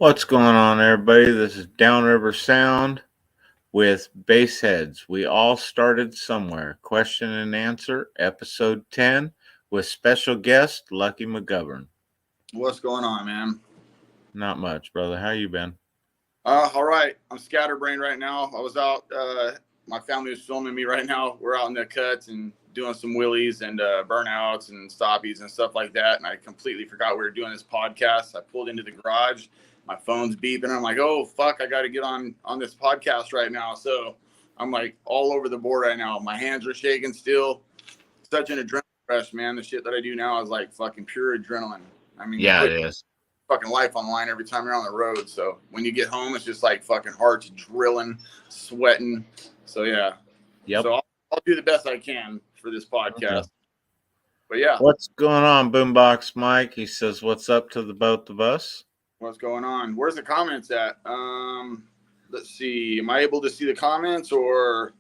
What's going on, everybody? This is Downriver Sound with Bassheads. We all started somewhere. Question and answer, episode 10, with special guest Lucky McGovern. What's going on, man? Not much, brother. How you been? All right. I'm scatterbrained right now. I was out. My family is filming me right now. We're out in the cuts and doing some wheelies and burnouts and stoppies and stuff like that. And I completely forgot we were doing this podcast. I pulled into the garage. My phone's beeping. I'm like, oh, fuck, I got to get on this podcast right now. So I'm like all over the board right now. My hands are shaking still. Such an adrenaline rush, man. The shit that I do now is like fucking pure adrenaline. I mean, Yeah, it is. Fucking life on the line every time you're on the road. So when you get home, it's just like fucking hearts drilling, sweating. So yeah. Yep. So I'll do the best I can for this podcast. Okay. But yeah. What's going on, Boombox Mike? He says, what's up to the both of us? What's going on? Where's the comments at? Let's see. Am I able to see the comments or?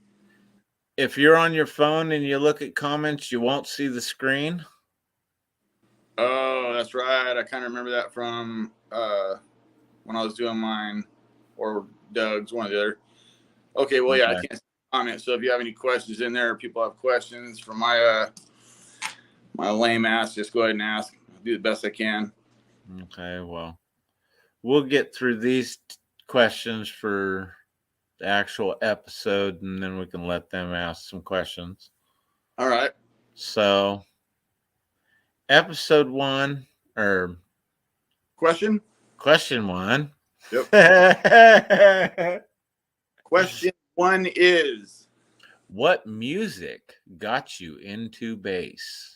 If you're on your phone and you look at comments, you won't see the screen. Oh, that's right. I kind of remember that from when I was doing mine or Doug's, one or the other. Okay, well, yeah, I can't see comments. So if you have any questions in there, people have questions for my my lame ass, just go ahead and ask. I'll do the best I can. Okay, well, we'll get through these questions for the actual episode, and then we can let them ask some questions. All right. So, episode 1, or question 1. Yep. Question 1 is, what music got you into bass?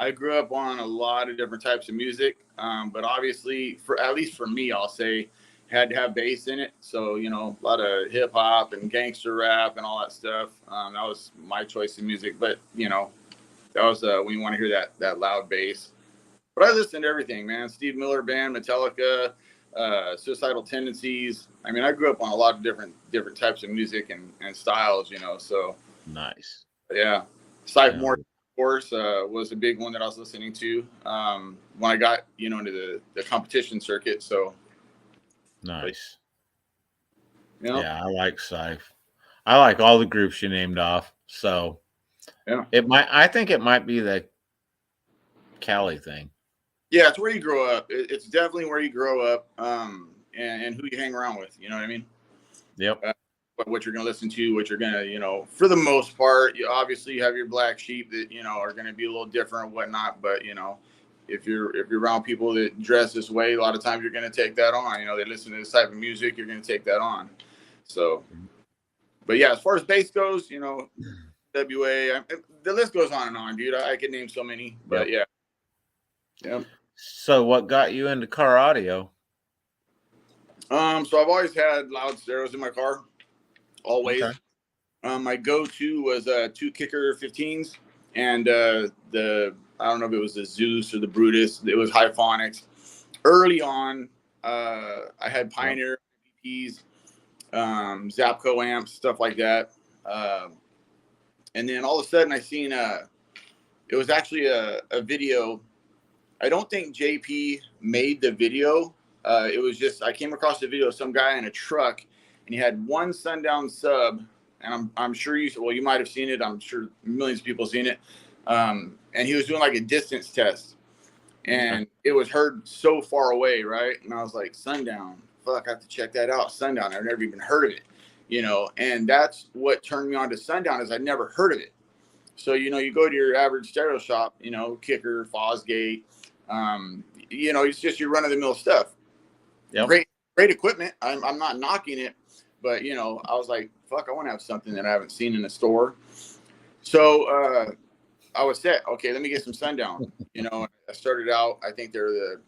I grew up on a lot of different types of music, but obviously, at least for me, I'll say, had to have bass in it. So, you know, a lot of hip hop and gangster rap and all that stuff. That was my choice of music. But, you know, that was when you want to hear that loud bass. But I listened to everything, man. Steve Miller Band, Metallica, Suicidal Tendencies. I mean, I grew up on a lot of different types of music and styles, you know. So nice. Yeah. Cypher, of course, was a big one that I was listening to when I got, you know, into the competition circuit. So nice. You know? Yeah, I like Cypher. I like all the groups you named off. So yeah, I think it might be the Cali thing. Yeah, it's where you grow up. It's definitely where you grow up, and who you hang around with. You know what I mean? Yep. What you're going to listen to, what you're going to, you know, for the most part, you obviously have your black sheep that, you know, are going to be a little different and whatnot. But, you know, if you're around people that dress this way, a lot of times you're going to take that on. You know, they listen to this type of music, you're going to take that on. So, but yeah, as far as bass goes, you know, WA, the list goes on and on, dude. I could name so many, but yeah. Yeah. So what got you into car audio? So I've always had loud stereos in my car, always. Okay. My go-to was 2 Kicker 15s, and I don't know if it was the Zeus or the Brutus. It was Hyphonics. Early on, I had Pioneer EPs, Zapco amps, stuff like that. And then all of a sudden, I seen it was actually a video. I don't think JP made the video. It was just, I came across the video of some guy in a truck, and he had one Sundown sub, and I'm sure you might have seen it. I'm sure millions of people have seen it. And he was doing like a distance test, and it was heard so far away, right? And I was like, Sundown, fuck, I have to check that out. Sundown, I've never even heard of it, you know? And that's what turned me on to Sundown, is I'd never heard of it. So, you know, you go to your average stereo shop, you know, Kicker, Fosgate, you know, it's just your run-of-the-mill stuff. Yep. Great equipment. I'm not knocking it, but, you know, I was like, fuck, I want to have something that I haven't seen in the store. So I was set. Okay, let me get some Sundown. You know, I started out, I think they're the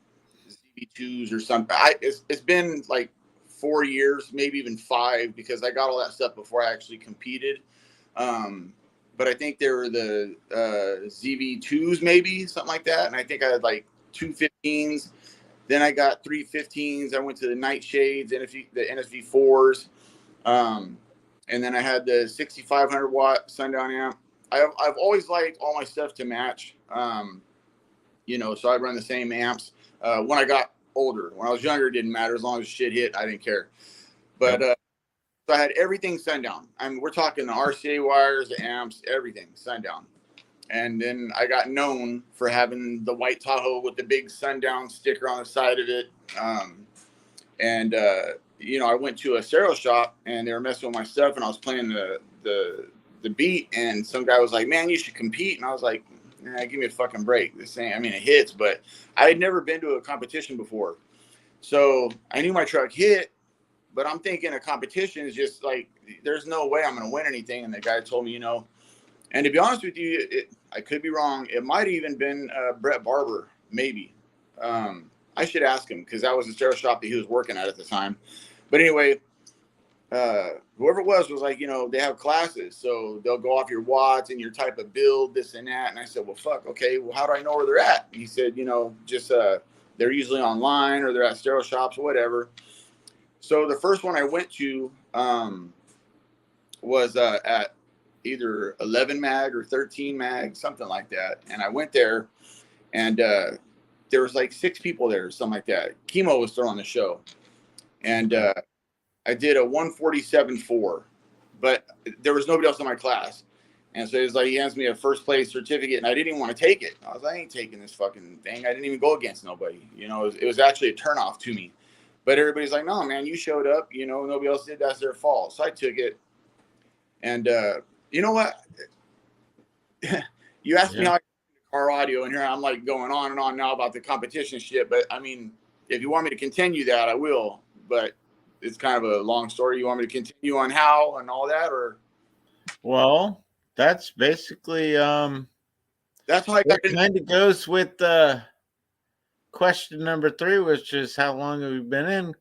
ZV2s or something. It's been like 4 years, maybe even 5, because I got all that stuff before I actually competed. But I think they were the ZV2s, maybe, something like that. And I think I had like 2 15s. Then I got 3 15s. I went to the Nightshades, the NSV4s. And then I had the 6,500 watt Sundown amp. I've always liked all my stuff to match, you know, so I run the same amps. When I got older. When I was younger, it didn't matter. As long as shit hit, I didn't care. But so I had everything sundown. I mean, we're talking the RCA wires, the amps, everything sundown. And then I got known for having the white Tahoe with the big sundown sticker on the side of it. You know, I went to a stereo shop and they were messing with my stuff, and I was playing the beat, and some guy was like, "Man, you should compete." And I was like, "Nah, give me a fucking break. This ain't, I mean, it hits," but I had never been to a competition before. So I knew my truck hit, but I'm thinking a competition is just like, there's no way I'm going to win anything. And the guy told me, you know, and to be honest with you, I could be wrong. It might have even been Brett Barber, maybe. I should ask him because that was the stereo shop that he was working at the time. But anyway, whoever it was like, you know, they have classes, so they'll go off your watts and your type of build, this and that. And I said, well, fuck, okay, well, how do I know where they're at? And he said, you know, just they're usually online or they're at stereo shops or whatever. So the first one I went to was at either 11 mag or 13 mag, something like that. And I went there, and there was like 6 people there, something like that. Chemo was throwing the show, and I did a 147.4, but there was nobody else in my class. And so it's like, he hands me a first place certificate, and I didn't even want to take it. I was like, I ain't taking this fucking thing. I didn't even go against nobody. You know, it was actually a turnoff to me. But everybody's like, no, man, you showed up. You know, nobody else did. That's their fault. So I took it. And you know what? You asked me how I got into car audio, and here I'm like going on and on now about the competition shit. But I mean, if you want me to continue that, I will. But it's kind of a long story. You want me to continue on how and all that, or? Well, that's basically that's how I got into. Kind of goes with question number 3, which is how long have you been in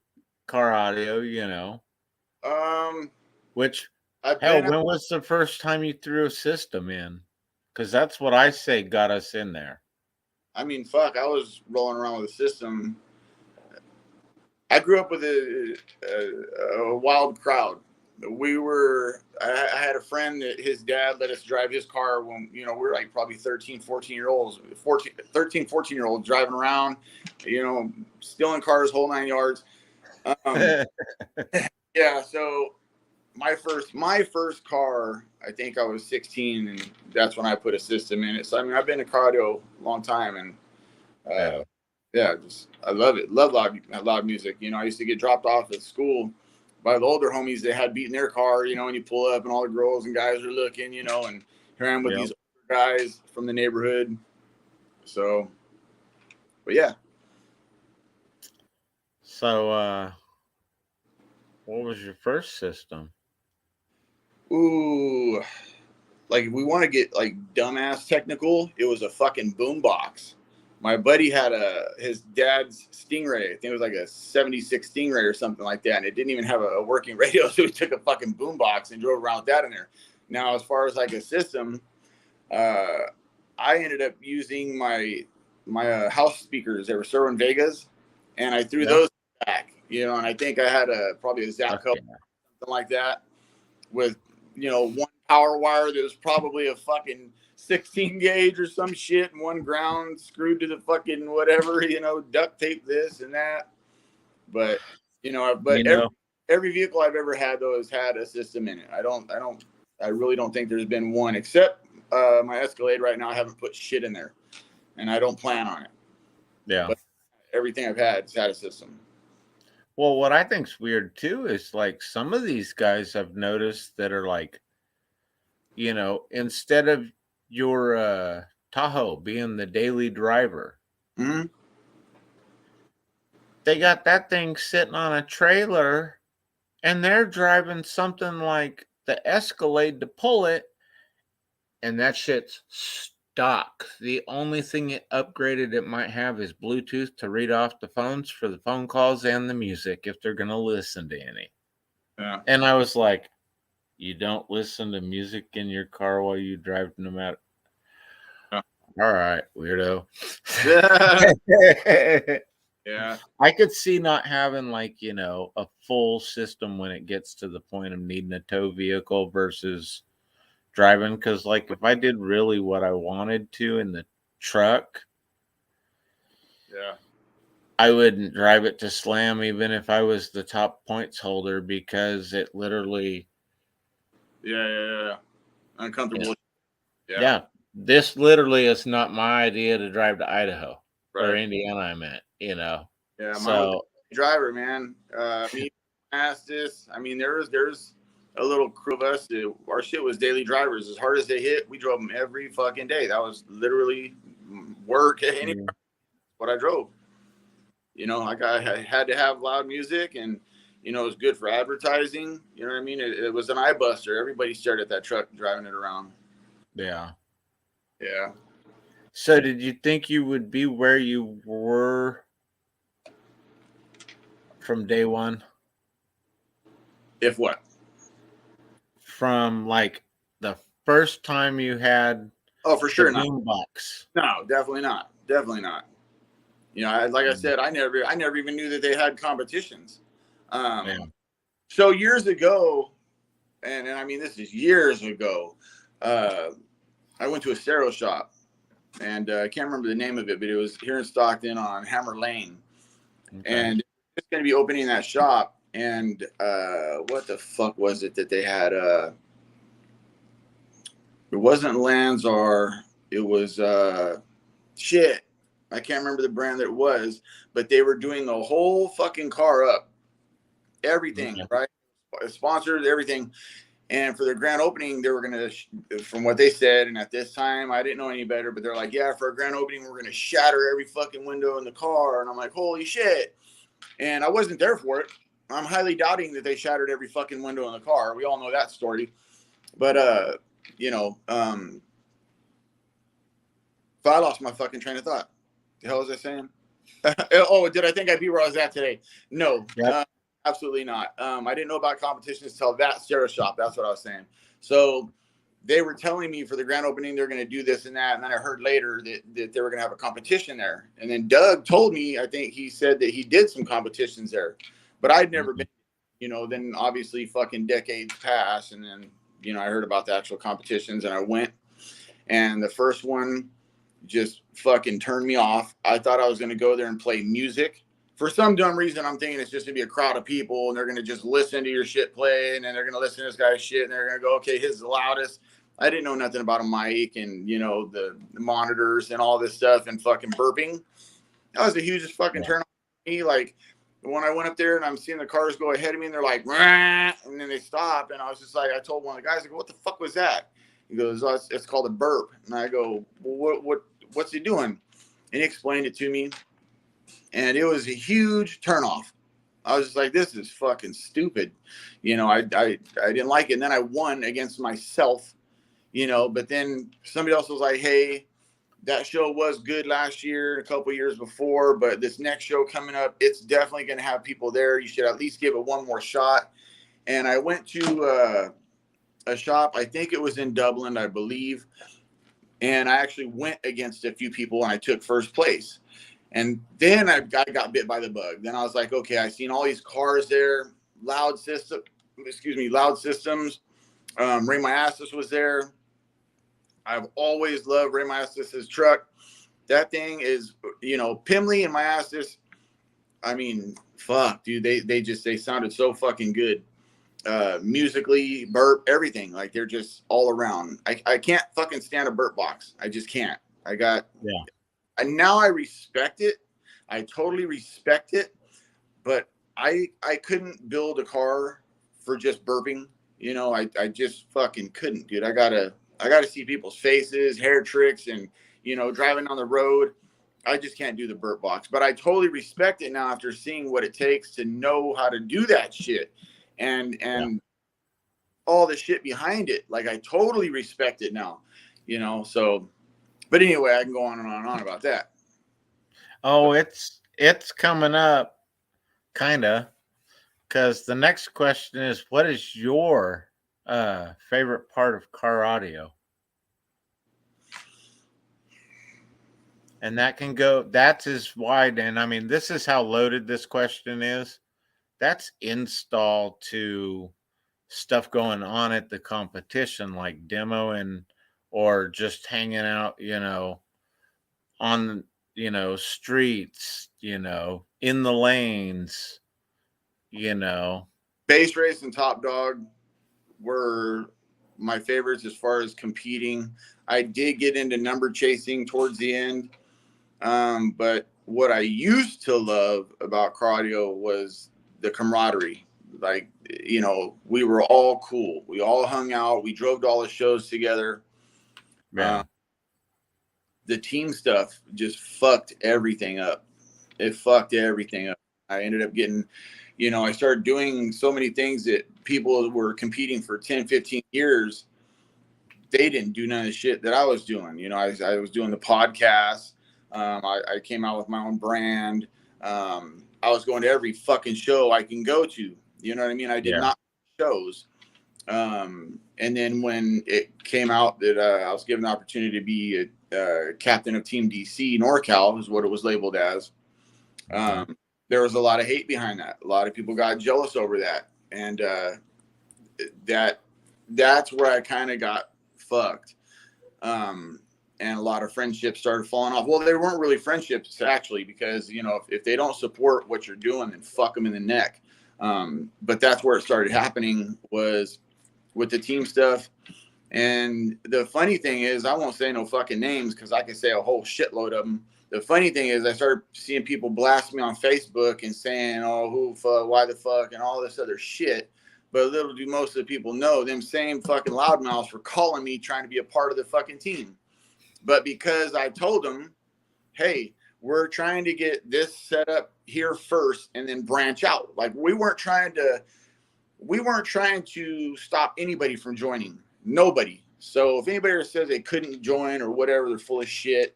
car audio? You know, Which hell, when was the first time you threw a system in? Because that's what I say got us in there. I mean, fuck, I was rolling around with a system. I grew up with a wild crowd. I had a friend that his dad let us drive his car when, you know, we were like probably 13, 14-year-olds driving around, you know, stealing cars, whole 9 yards. Yeah. So my first car, I think I was 16, and that's when I put a system in it. So, I mean, I've been in car audio a long time, and yeah, just I love it. Love loud music. You know, I used to get dropped off at school by the older homies that had beat in their car, you know, and you pull up and all the girls and guys are looking, you know, and here I am with these older guys from the neighborhood. So, but yeah. So, what was your first system? Ooh, like if we want to get like dumbass technical, it was a fucking boombox. My buddy had his dad's Stingray. I think it was like a 76 Stingray or something like that. And it didn't even have a working radio. So he took a fucking boombox and drove around with that in there. Now, as far as like a system, I ended up using my house speakers. They were Serwin Vegas. And I threw those back, you know, and I think I had probably a Zapco, something like that, with, you know, one power wire that was probably a fucking 16 gauge or some shit, and one ground screwed to the fucking whatever, you know, duct tape this and that. But, you know, every vehicle I've ever had, though, has had a system in it. I really don't think there's been one, except my Escalade right now. I haven't put shit in there, and I don't plan on it. Yeah. But everything I've had has had a system. Well, what I think's weird too is like some of these guys I've noticed that are like, you know, instead of your Tahoe being the daily driver, they got that thing sitting on a trailer and they're driving something like the Escalade to pull it, and that shit's stock. The only thing it upgraded it might have is Bluetooth to read off the phones for the phone calls and the music if they're going to listen to any. Yeah. And I was like, you don't listen to music in your car while you drive, no matter. All right, weirdo. Yeah. I could see not having, like, you know, a full system when it gets to the point of needing a tow vehicle versus driving. Because, like, if I did really what I wanted to in the truck, I wouldn't drive it to slam even if I was the top points holder because it literally. Yeah. Uncomfortable. Yeah. This literally is not my idea to drive to Idaho or Right. Indiana. I'm at, Yeah, mine was So a driver, man. Me asked this. I mean, there's a little crew of us. Our shit was daily drivers. As hard as they hit, we drove them every fucking day. That was literally work. Any what I drove. You know, like I had to have loud music, and you know, it was good for advertising. You know what I mean? It was an eye buster. Everybody stared at that truck driving it around. yeah. Yeah. So did you think you would be where you were from day one? If what? From like the first time you had Oh, for the sure not. boombox? No, definitely not. Definitely not. You know, like I said, I never even knew that they had competitions. Yeah. So years ago, and I mean this is years ago, I went to a stereo shop, and I can't remember the name of it, but it was here in Stockton on Hammer Lane, and it's going to be opening that shop. And what the fuck was it that they had? It wasn't Lanzar. It was shit. I can't remember the brand that it was, but they were doing the whole fucking car up, everything, right? Sponsored everything. And for their grand opening, they were going to, from what they said, and at this time, I didn't know any better, but they're like, yeah, for a grand opening, we're going to shatter every fucking window in the car. And I'm like, holy shit. And I wasn't there for it. I'm highly doubting that they shattered every fucking window in the car. We all know that story. But, you know, if I lost my fucking train of thought. The hell was I saying? Oh, did I think I'd be where I was at today? No. Yep. Absolutely not. I didn't know about competitions until that stereo shop. That's what I was saying. So they were telling me for the grand opening they're going to do this and that, and then I heard later that they were going to have a competition there. And then Doug told me, I think he said that he did some competitions there, but I'd never been. You know, then obviously fucking decades pass, and then you know I heard about the actual competitions, and I went, and the first one just fucking turned me off. I thought I was going to go there and play music. For some dumb reason, I'm thinking it's just going to be a crowd of people and they're going to just listen to your shit play, and then they're going to listen to this guy's shit and they're going to go, okay, his is the loudest. I didn't know nothing about a mic and, you know, the monitors and all this stuff and fucking burping. That was the hugest fucking turn on me. Like, when I went up there and I'm seeing the cars go ahead of me and they're like, rah, and then they stop. And I was just like, I told one of the guys, I go, what the fuck was that? He goes, oh, it's called a burp. And I go, well, what's he doing? And he explained it to me. And it was a huge turnoff. I was just like, this is fucking stupid. You know, I didn't like it. And then I won against myself, you know, but then somebody else was like, hey, that show was good last year, a couple years before, but this next show coming up, it's definitely going to have people there. You should at least give it one more shot. And I went to a shop, I think it was in Dublin, I believe. And I actually went against a few people and I took first place. And then I got bit by the bug. Then I was like, okay, I seen all these cars there, loud systems. Ray Myastis was there. I've always loved Ray Myastis' truck. That thing is, you know, Pimley and Myastis. I mean, fuck, dude, they sounded so fucking good. Musically, burp, everything. Like they're just all around. I can't fucking stand a burp box. I just can't. And now I respect it. I totally respect it. But I couldn't build a car for just burping. You know, I just fucking couldn't, dude. I gotta see people's faces, hair tricks, and you know, driving on the road. I just can't do the burp box. But I totally respect it now after seeing what it takes to know how to do that shit. And all the shit behind it. Like I totally respect it now. You know, so but anyway, I can go on and on and on about that. Oh, it's coming up, kinda, because the next question is, what is your favorite part of car audio? And that can go. That's as wide, and I mean, this is how loaded this question is. That's install to stuff going on at the competition, like demo and or just hanging out, you know, on streets, in the lanes, Base Race and Top Dog were my favorites as far as competing. I did get into number chasing towards the end. But what I used to love about cardio was the camaraderie. Like, we were all cool. We all hung out. We drove to all the shows together. Yeah. The team stuff just fucked everything up. It fucked everything up. I ended up getting, I started doing so many things that people were competing for 10, 15 years. They didn't do none of the shit that I was doing. I was doing the podcast. I came out with my own brand. I was going to every fucking show I can go to. You know what I mean? I did not shows. And then when it came out that I was given the opportunity to be a captain of Team DC NorCal, is what it was labeled as. There was a lot of hate behind that. A lot of people got jealous over that, and that's where I kind of got fucked. And a lot of friendships started falling off. Well, they weren't really friendships actually, because if they don't support what you're doing, then fuck them in the neck. But that's where it started happening, was with the team stuff. And the funny thing is, I won't say no fucking names because I can say a whole shitload of them. The funny thing is, I started seeing people blast me on Facebook and saying, "Oh, who fuck, why the fuck," and all this other shit. But little do most of the people know, them same fucking loudmouths were calling me trying to be a part of the fucking team. But because I told them, hey, we're trying to get this set up here first and then branch out. Like, we weren't trying to stop anybody from joining. Nobody. So if anybody says they couldn't join or whatever, they're full of shit.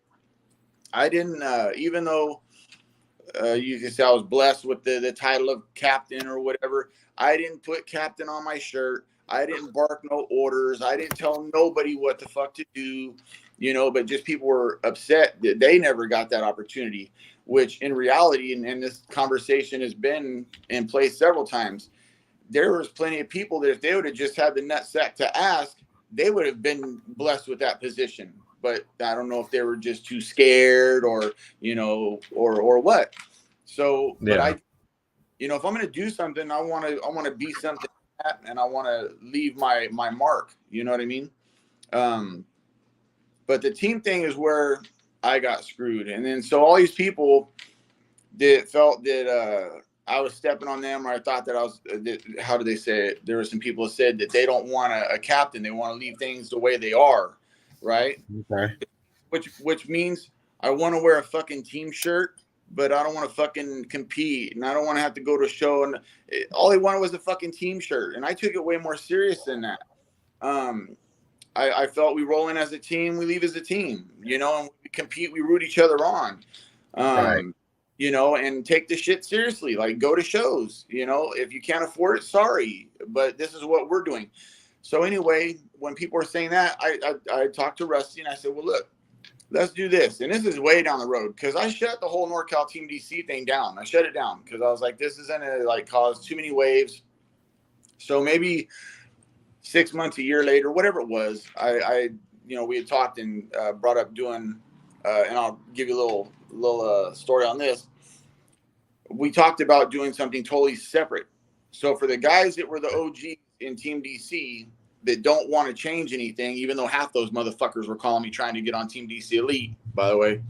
I didn't, even though you can say I was blessed with the title of captain or whatever, I didn't put captain on my shirt. I didn't bark no orders. I didn't tell nobody what the fuck to do, but just people were upset that they never got that opportunity, which in reality, and this conversation has been in place several times, there was plenty of people that if they would have just had the nutsack to ask, they would have been blessed with that position. But I don't know if they were just too scared or what. So, but I, if I'm going to do something, I want to be something, and I want to leave my mark. You know what I mean? But the team thing is where I got screwed. And then, so all these people that felt that, I was stepping on them, or I thought that I was, how do they say it? There were some people that said that they don't want a captain. They want to leave things the way they are. Right. Okay. Which means I want to wear a fucking team shirt, but I don't want to fucking compete, and I don't want to have to go to a show. And all they wanted was a fucking team shirt, and I took it way more serious than that. I felt we roll in as a team, we leave as a team, and we compete, we root each other on, right. And take the shit seriously. Like, go to shows. If you can't afford it, sorry, but this is what we're doing. So anyway, when people were saying that, I talked to Rusty and I said, well, look, let's do this. And this is way down the road, because I shut the whole NorCal Team DC thing down. I shut it down because I was like, this is going to cause too many waves. So maybe 6 months, a year later, whatever it was, we had talked and brought up doing, and I'll give you a little story on this. We talked about doing something totally separate. So for the guys that were the OG in Team DC that don't want to change anything, even though half those motherfuckers were calling me trying to get on Team DC Elite, by the way,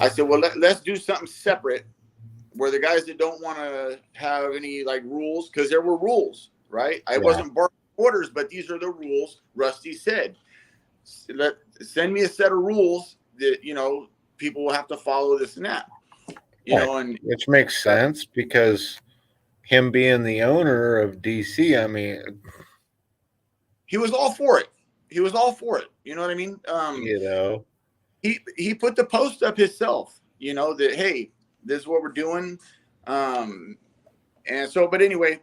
I said, well, let's do something separate where the guys that don't want to have any rules, because there were rules, right? I wasn't barking orders, but these are the rules. Rusty said, send me a set of rules that, people will have to follow this and that, and which makes sense, because him being the owner of DC, I mean, he was all for it. You know what I mean? He put the post up himself, that, hey, this is what we're doing. And so, but anyway,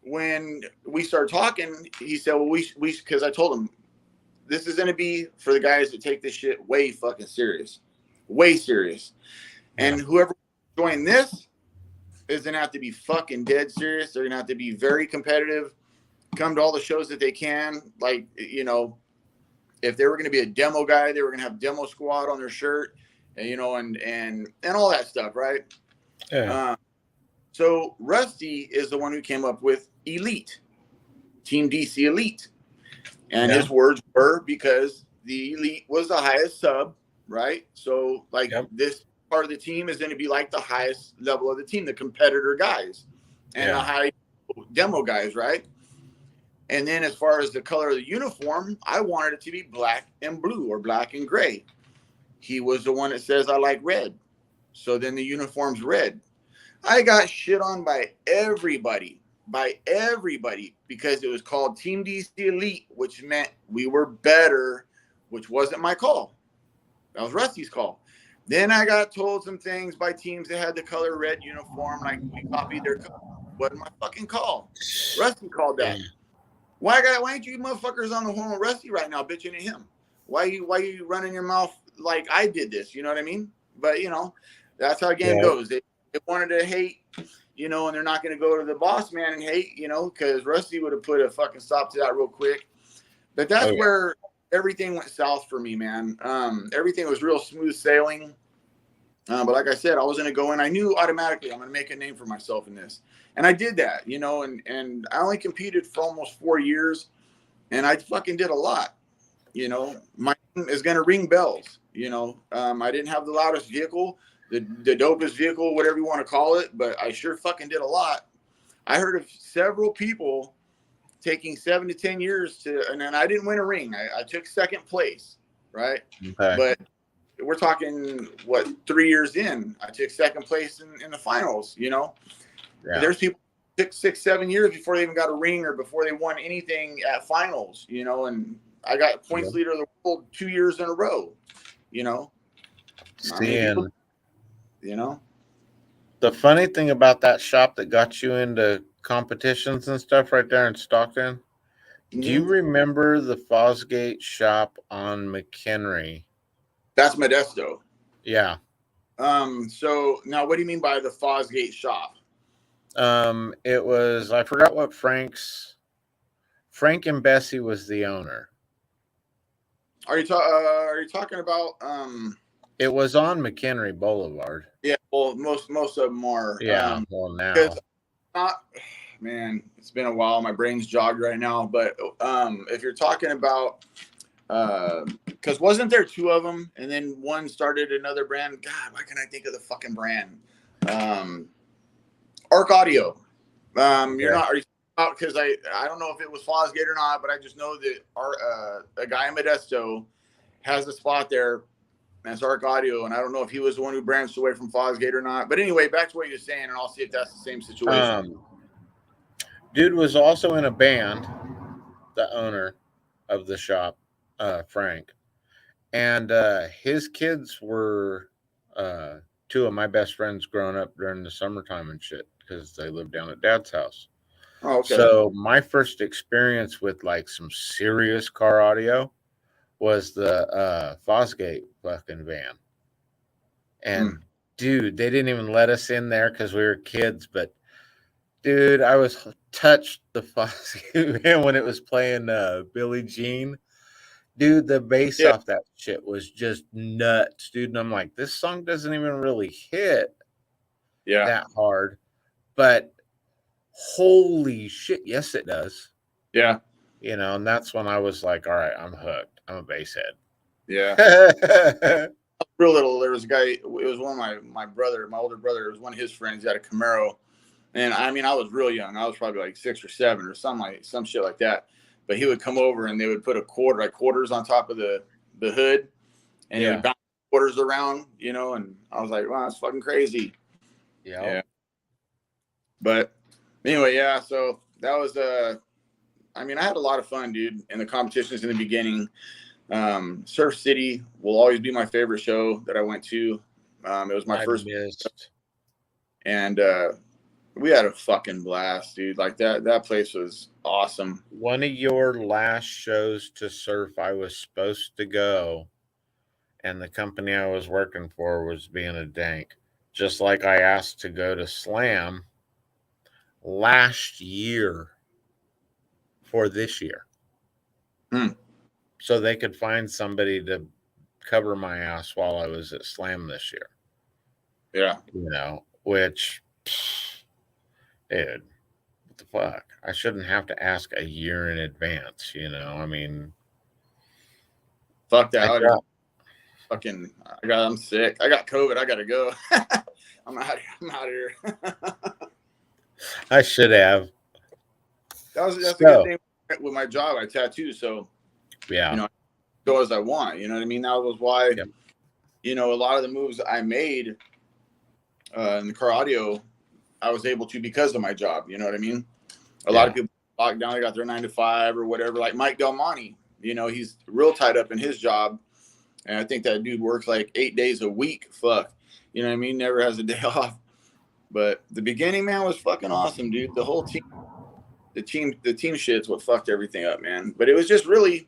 when we started talking, he said, well, we, because I told him, this is going to be for the guys that take this shit way fucking serious, way serious. And whoever join this is going to have to be fucking dead serious. They're going to have to be very competitive, come to all the shows that they can. Like, if they were going to be a demo guy, they were going to have demo squad on their shirt. you know, and all that stuff, right? Yeah. So Rusty is the one who came up with Elite, Team DC Elite. And his words were because the Elite was the highest sub, right? So, like, this part of the team is going to be like the highest level of the team, the competitor guys and the high demo guys, right? And then as far as the color of the uniform, I wanted it to be black and blue or black and gray. He was the one that says, I like red. So then the uniform's red. I got shit on by everybody because it was called Team DC Elite, which meant we were better, which wasn't my call. That was Rusty's call. Then I got told some things by teams that had the color red uniform, like we copied their color. Wasn't my fucking call. Rusty called that. Why ain't you motherfuckers on the horn with Rusty right now, bitching at him? Why you running your mouth like I did this? You know what I mean? But you know, that's how the game goes. They wanted to hate, you know, and they're not going to go to the boss man and hate, you know, because Rusty would have put a fucking stop to that real quick. But that's where everything went south for me, man. Everything was real smooth sailing. But like I said, I was going to go in. I knew automatically I'm going to make a name for myself in this. And I did that, you know, and I only competed for almost 4 years. And I fucking did a lot. You know, my name is going to ring bells. You know, I didn't have the loudest vehicle, the dopest vehicle, whatever you want to call it, but I sure fucking did a lot. I heard of several people taking 7 to 10 years to, and then I didn't win a ring. I took second place, right? Okay. But we're talking, 3 years in, I took second place in the finals, you know? Yeah. There's people 6, 7 years before they even got a ring or before they won anything at finals, you know, and I got points leader of the world 2 years in a row, you know? Seeing, you know, the funny thing about that shop that got you into competitions and stuff right there in Stockton, do you remember the Fosgate shop on McHenry? That's Modesto. Yeah. So now what do you mean by the Fosgate shop? It was, I forgot what Frank and Bessie was the owner. Are you talking about it was on McHenry Boulevard. Yeah, well most of them are. Yeah, well now. Man, it's been a while. My brain's jogged right now, but if you're talking about because wasn't there 2 of them and then one started another brand? God, why can't I think of the fucking brand? Arc Audio. You're not, are you about, because I don't know if it was Fosgate or not, but I just know that a guy in Modesto has a spot there. That's Arc Audio, and I don't know if he was the one who branched away from Fosgate or not. But anyway, back to what you're saying, and I'll see if that's the same situation. Dude was also in a band, the owner of the shop, Frank. And his kids were 2 of my best friends growing up during the summertime and shit because they lived down at Dad's house. Oh, okay. So my first experience with like some serious car audio was the Fosgate fucking van. And dude, they didn't even let us in there because we were kids. But dude, I was touched the Fosgate van when it was playing Billie Jean. Dude, the bass off that shit was just nuts, dude. And I'm like, this song doesn't even really hit that hard. But holy shit, yes, it does. Yeah. You know, and that's when I was like, all right, I'm hooked. I'm a bass head. Yeah. Real little, there was a guy, it was one of my older brother, it was one of his friends. He had a Camaro. And I mean, I was real young. I was probably like 6 or 7 or some shit like that. But he would come over and they would put quarters on top of the hood, and he would bounce quarters around, you know. And I was like, wow, that's fucking crazy. Yeah. But anyway, yeah. So that was I mean, I had a lot of fun, dude, in the competitions in the beginning. Surf City will always be my favorite show that I went to. It was my first, and we had a fucking blast, dude. Like that place was awesome. One of your last shows to surf, I was supposed to go, and the company I was working for was being a dank. Just like I asked to go to Slam last year for this year. So they could find somebody to cover my ass while I was at Slam this year. Yeah. You know, which, dude, what the fuck? I shouldn't have to ask a year in advance, you know? I mean, fuck that. I'm sick. I got COVID. I got to go. I'm out here. I should have. That's a good thing with my job. I tattoo. So, yeah, you know, go as I want. You know what I mean? That was why, yep. you know, a lot of the moves I made in the car audio, I was able to because of my job. You know what I mean? A lot of people locked down. They got their 9 to 5 or whatever. Like Mike Del Monte, you know, he's real tied up in his job. And I think that dude works like 8 days a week. Fuck. You know what I mean? Never has a day off. But the beginning, man, was fucking awesome, dude. The whole team, the team shit's what fucked everything up, man. But it was just really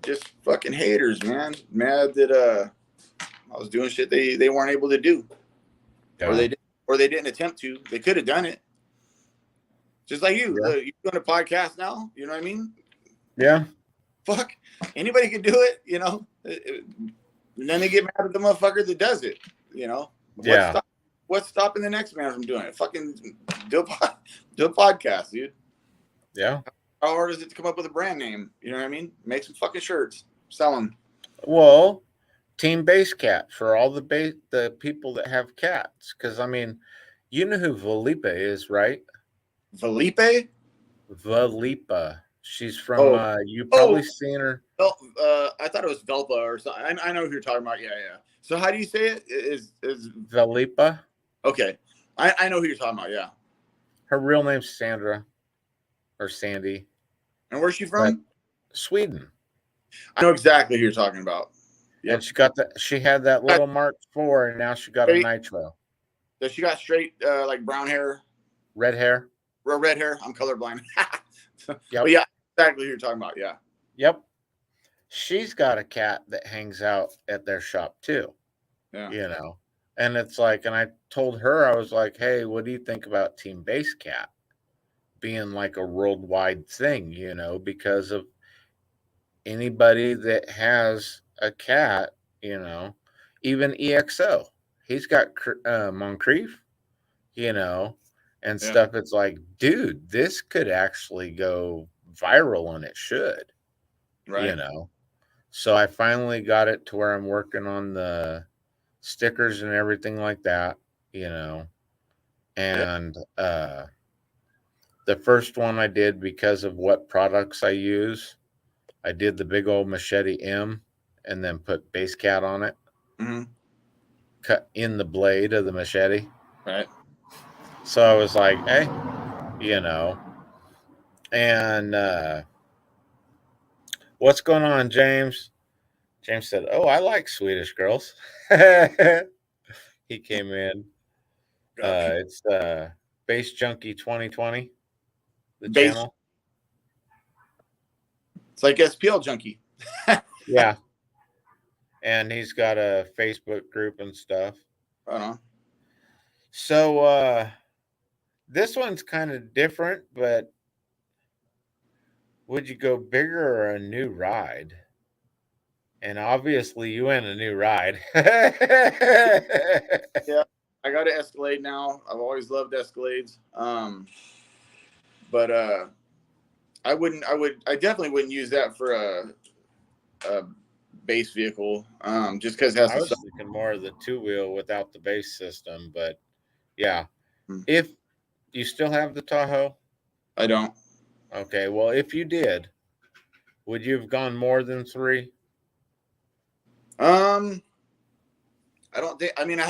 just fucking haters, man. Mad that I was doing shit they weren't able to do. Yeah. Or they didn't attempt to. They could have done it. Just like you. Yeah. You're doing a podcast now, you know what I mean? Yeah. Fuck. Anybody can do it, you know. And then they get mad at the motherfucker that does it, you know. Yeah. What's stopping the next man from doing it? Fucking do a podcast, dude. Yeah. How hard is it to come up with a brand name? You know what I mean? Make some fucking shirts. Sell them. Well, Team Base Cat for all the people that have cats. Because, I mean, you know who Felipe is, right? Felipe? Valipa. She's from, you probably seen her. I thought it was Velpa or something. I know who you're talking about. Yeah. So how do you say it? Is Valipa? Okay. I know who you're talking about, yeah. Her real name's Sandra. Or Sandy. And where's she from? Sweden. I know exactly who you're talking about. Yep. And she had that little Mark IV, and now she got a Nitro. So she got straight, like brown hair? Red hair. Red hair. I'm colorblind. Yep. But yeah, exactly who you're talking about, yeah. Yep. She's got a cat that hangs out at their shop too. Yeah. You know, and it's like, and I told her, I was like, hey, what do you think about Team Base Cat being like a worldwide thing, you know, because of anybody that has a cat, you know, even EXO, he's got Moncrief, you know, and stuff. It's like, dude, this could actually go viral, and it should, right? You know. So I finally got it to where I'm working on the stickers and everything like that, you know. And the first one I did, because of what products I use, I did the big old machete M and then put Base Cat on it. Mm-hmm. Cut in the blade of the machete. Right. So I was like, hey, you know. And what's going on, James? James said, oh, I like Swedish girls. He came in. It's Base Junkie 2020, the channel. It's like Spl Junkie. Yeah. And he's got a Facebook group and stuff. So this one's kind of different, but would you go bigger or a new ride? And obviously you went a new ride. Yeah, I got an Escalade now. I've always loved Escalades. But I definitely wouldn't use that for a base vehicle. Just because it has I was thinking more of the 2-wheel without the base system, but yeah. If you still have the Tahoe? I don't. Okay, well, if you did, would you have gone more than 3? I don't think. I mean,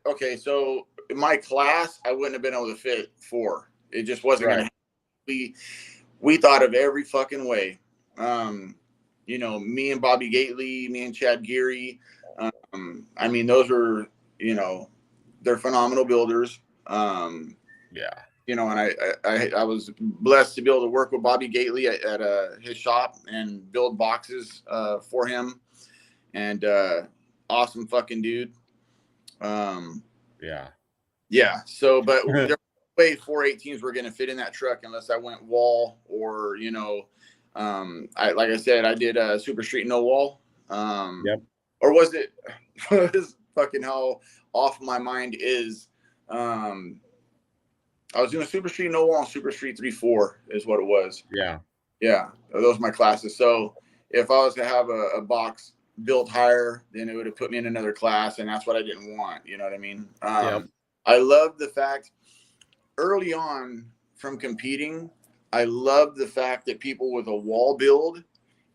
okay. So in my class, I wouldn't have been able to fit 4. It just wasn't going to. We thought of every fucking way. You know, me and Bobby Gately, me and Chad Geary. I mean, those are, you know, they're phenomenal builders. Yeah. You know, and I was blessed to be able to work with Bobby Gately at his shop and build boxes for him. And awesome fucking dude. Yeah. So, but there was no way 418s were going to fit in that truck unless I went wall or, you know, like I said, I did a Super Street no wall. Yep. or was it? This fucking how off my mind is. I was doing Super Street No Wall and Super Street 3-4 is what it was. Yeah. Yeah, those were my classes. So if I was to have a box built higher, then it would have put me in another class, and that's what I didn't want. You know what I mean? Yep. I love the fact early on from competing, I loved the fact that people with a wall build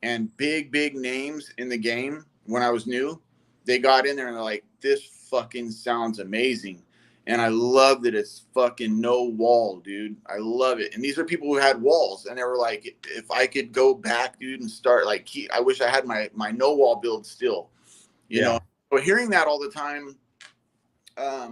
and big names in the game when I was new, they got in there and they're like, this fucking sounds amazing. And I love that it's fucking no wall, dude. I love it. And these are people who had walls, and they were like, if I could go back, dude, and start like, I wish I had my no wall build still, you know. But hearing that all the time, I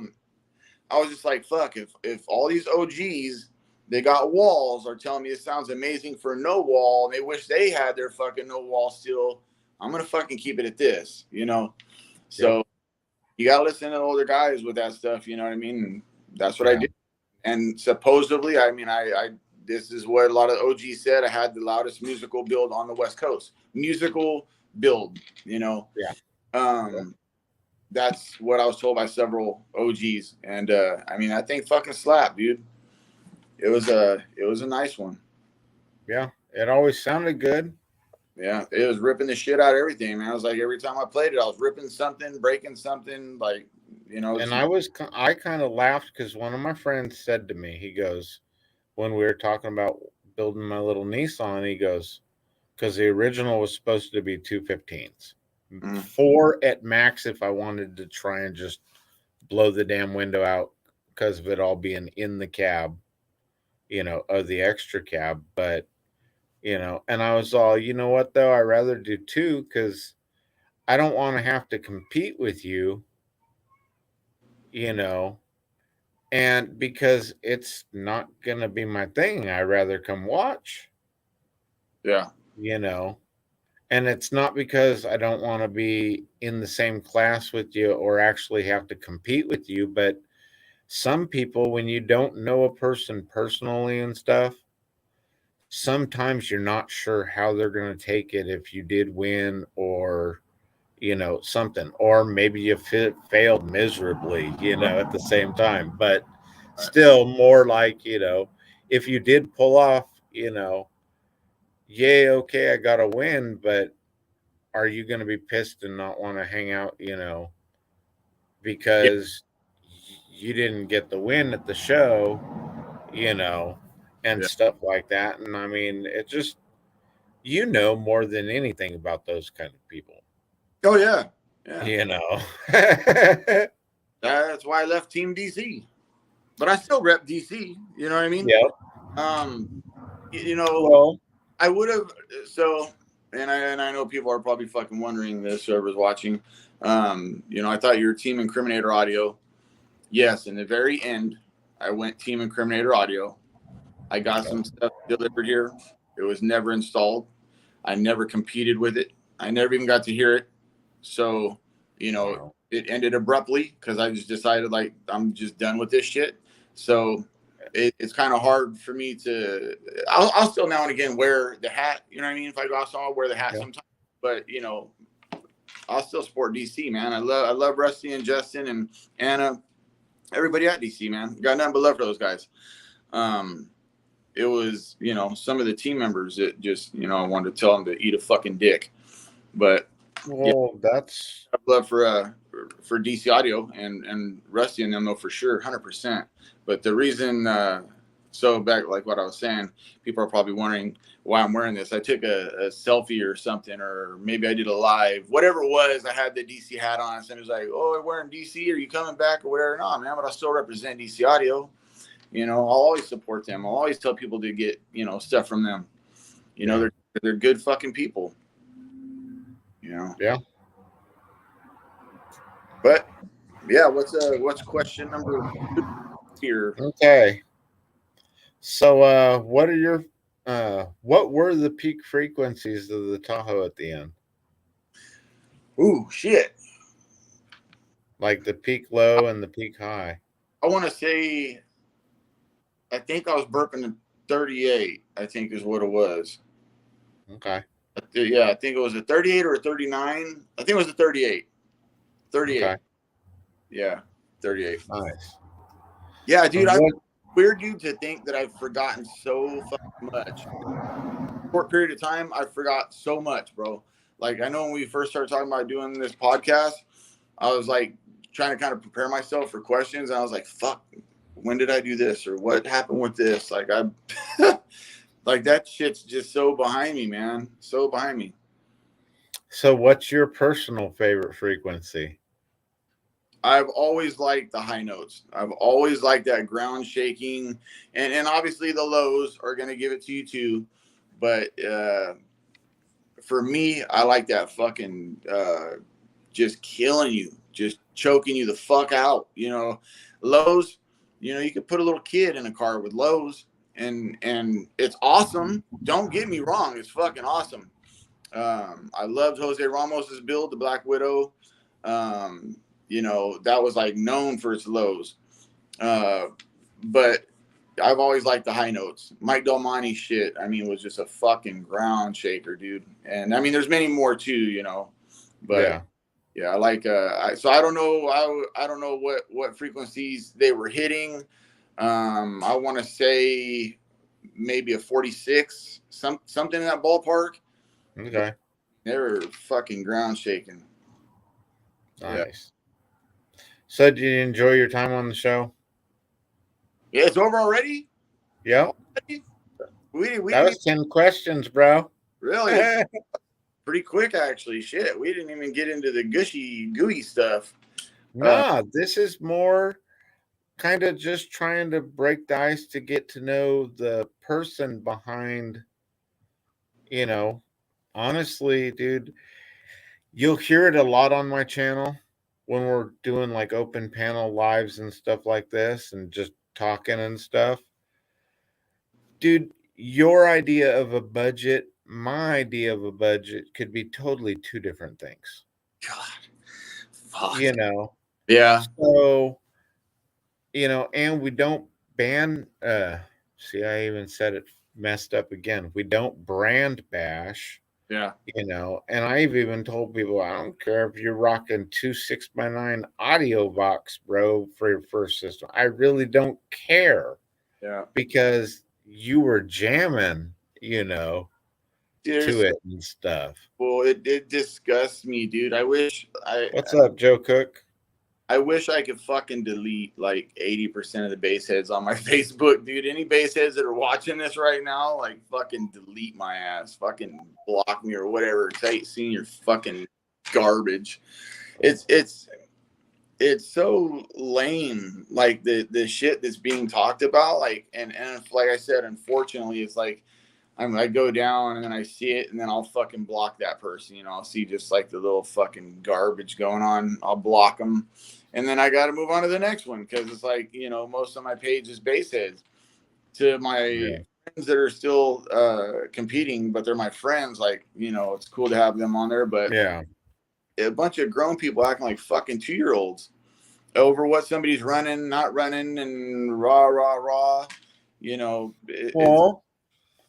was just like, fuck, if all these OGs, they got walls, are telling me it sounds amazing for no wall, and they wish they had their fucking no wall still, I'm gonna fucking keep it at this, you know. So you gotta listen to older guys with that stuff, you know what I mean? And that's what I did. And supposedly, I mean, I this is what a lot of OGs said. I had the loudest musical build on the West Coast. Musical build, you know. That's what I was told by several OGs, and I mean, I think fucking slap, dude. It was a nice one. Yeah, it always sounded good. Yeah, it was ripping the shit out of everything, man. I was like, every time I played it, I was ripping something, breaking something, like, you know. And I kind of laughed because one of my friends said to me, he goes, when we were talking about building my little Nissan, he goes, because the original was supposed to be 215s, 4 at max if I wanted to try and just blow the damn window out because of it all being in the cab, you know, of the extra cab. But, you know, and I was all, you know what, though? I'd rather do 2 because I don't want to have to compete with you, you know, and because it's not going to be my thing. I'd rather come watch. Yeah. You know, and it's not because I don't want to be in the same class with you or actually have to compete with you, but some people, when you don't know a person personally and stuff, sometimes you're not sure how they're going to take it if you did win or, you know, something, or maybe you failed miserably, you know, at the same time. But still, more like, you know, if you did pull off, you know, yay, okay, I got a win, but are you going to be pissed and not want to hang out, you know, because you didn't get the win at the show, you know, and stuff like that? And I mean, it just, you know, more than anything about those kind of people. Oh, yeah. Yeah. You know, that's why I left Team DC, but I still rep DC. You know what I mean? Yep. You know, Well, I would have. So, and I know people are probably fucking wondering this, whoever's watching. You know, I thought you were Team Incriminator Audio. Yes, in the very end, I went Team Incriminator Audio. I got some stuff delivered here. It was never installed. I never competed with it. I never even got to hear it. So, you know, it ended abruptly because I just decided, like, I'm just done with this shit. So it's kind of hard for me to. I'll still now and again wear the hat. You know what I mean? If I go outside, I'll wear the hat sometimes. But, you know, I'll still support DC, man. I love Rusty and Justin and Anna, everybody at DC, man. Got nothing but love for those guys. It was, you know, some of the team members that just, you know, I wanted to tell them to eat a fucking dick. But that's love for DC Audio and Rusty and them, though, for sure, 100%. But the reason, so back like what I was saying, people are probably wondering why I'm wearing this. I took a selfie or something, or maybe I did a live, whatever it was. I had the DC hat on, and it was like, "Oh, we're wearing DC. Are you coming back or whatever?" No, man, but I still represent DC Audio. You know, I'll always support them. I'll always tell people to get, you know, stuff from them. You know, they're good fucking people. You know. Yeah. But yeah, what's question number 2 here? Okay. So, what are your what were the peak frequencies of the Tahoe at the end? Ooh, shit. Like the peak low and the peak high. I want to say, I think I was burping at 38, I think is what it was. Okay. Yeah, I think it was a 38 or a 39. I think it was a 38. 38. Okay. Yeah, 38. Nice. Yeah, dude, And weird dude to think that I've forgotten so fucking much. Short period of time, I forgot so much, bro. Like, I know when we first started talking about doing this podcast, I was like trying to kind of prepare myself for questions, and I was like, fuck, when did I do this, or what happened with this? Like, I like that shit's just so behind me, man. So behind me. So what's your personal favorite frequency? I've always liked the high notes. I've always liked that ground shaking, and obviously the lows are going to give it to you too. But for me, I like that fucking just killing you, just choking you the fuck out. You know, lows. You know, you could put a little kid in a car with lows, and it's awesome. Don't get me wrong, it's fucking awesome. I loved Jose Ramos's build, the Black Widow. You know, that was like known for its lows. But I've always liked the high notes. Mike Delmonte shit, I mean, was just a fucking ground shaker, dude. And I mean, there's many more too, you know. But yeah, I like so I don't know I don't know what frequencies they were hitting. I want to say maybe a 46, something in that ballpark. Okay. They were fucking ground shaking. Nice. Yeah. So did you enjoy your time on the show? Yeah, it's over already? Yeah. We that was 10 questions, bro. Really? Pretty quick, actually. Shit, we didn't even get into the gooey stuff. Nah, this is more kind of just trying to break the ice to get to know the person behind, you know, honestly, dude, you'll hear it a lot on my channel when we're doing like open panel lives and stuff like this and just talking and stuff. Dude, your idea of a budget, my idea of a budget could be totally two different things. God. Fuck. You know? Yeah. So, you know, and we don't ban, see, I even said it messed up again. We don't brand bash. Yeah. You know, and I've even told people, I don't care if you're rocking 2 6x9 audio box, bro, for your first system. I really don't care. Yeah. Because you were jamming, you know, to it and stuff. Well, it disgusts me, dude. What's up, Joe Cook? I wish I could fucking delete like 80% of the bass heads on my Facebook, dude. Any bass heads that are watching this right now, like fucking delete my ass, fucking block me or whatever. Seeing your fucking garbage. It's so lame, like the shit that's being talked about, like and like I said, unfortunately, it's like I go down and then I see it and then I'll fucking block that person. You know, I'll see just like the little fucking garbage going on. I'll block them. And then I got to move on to the next one because it's like, you know, most of my page is bass heads. To my friends that are still competing, but they're my friends, like, you know, it's cool to have them on there. But yeah, a bunch of grown people acting like fucking 2-year-olds over what somebody's running, not running, and rah. You know, it's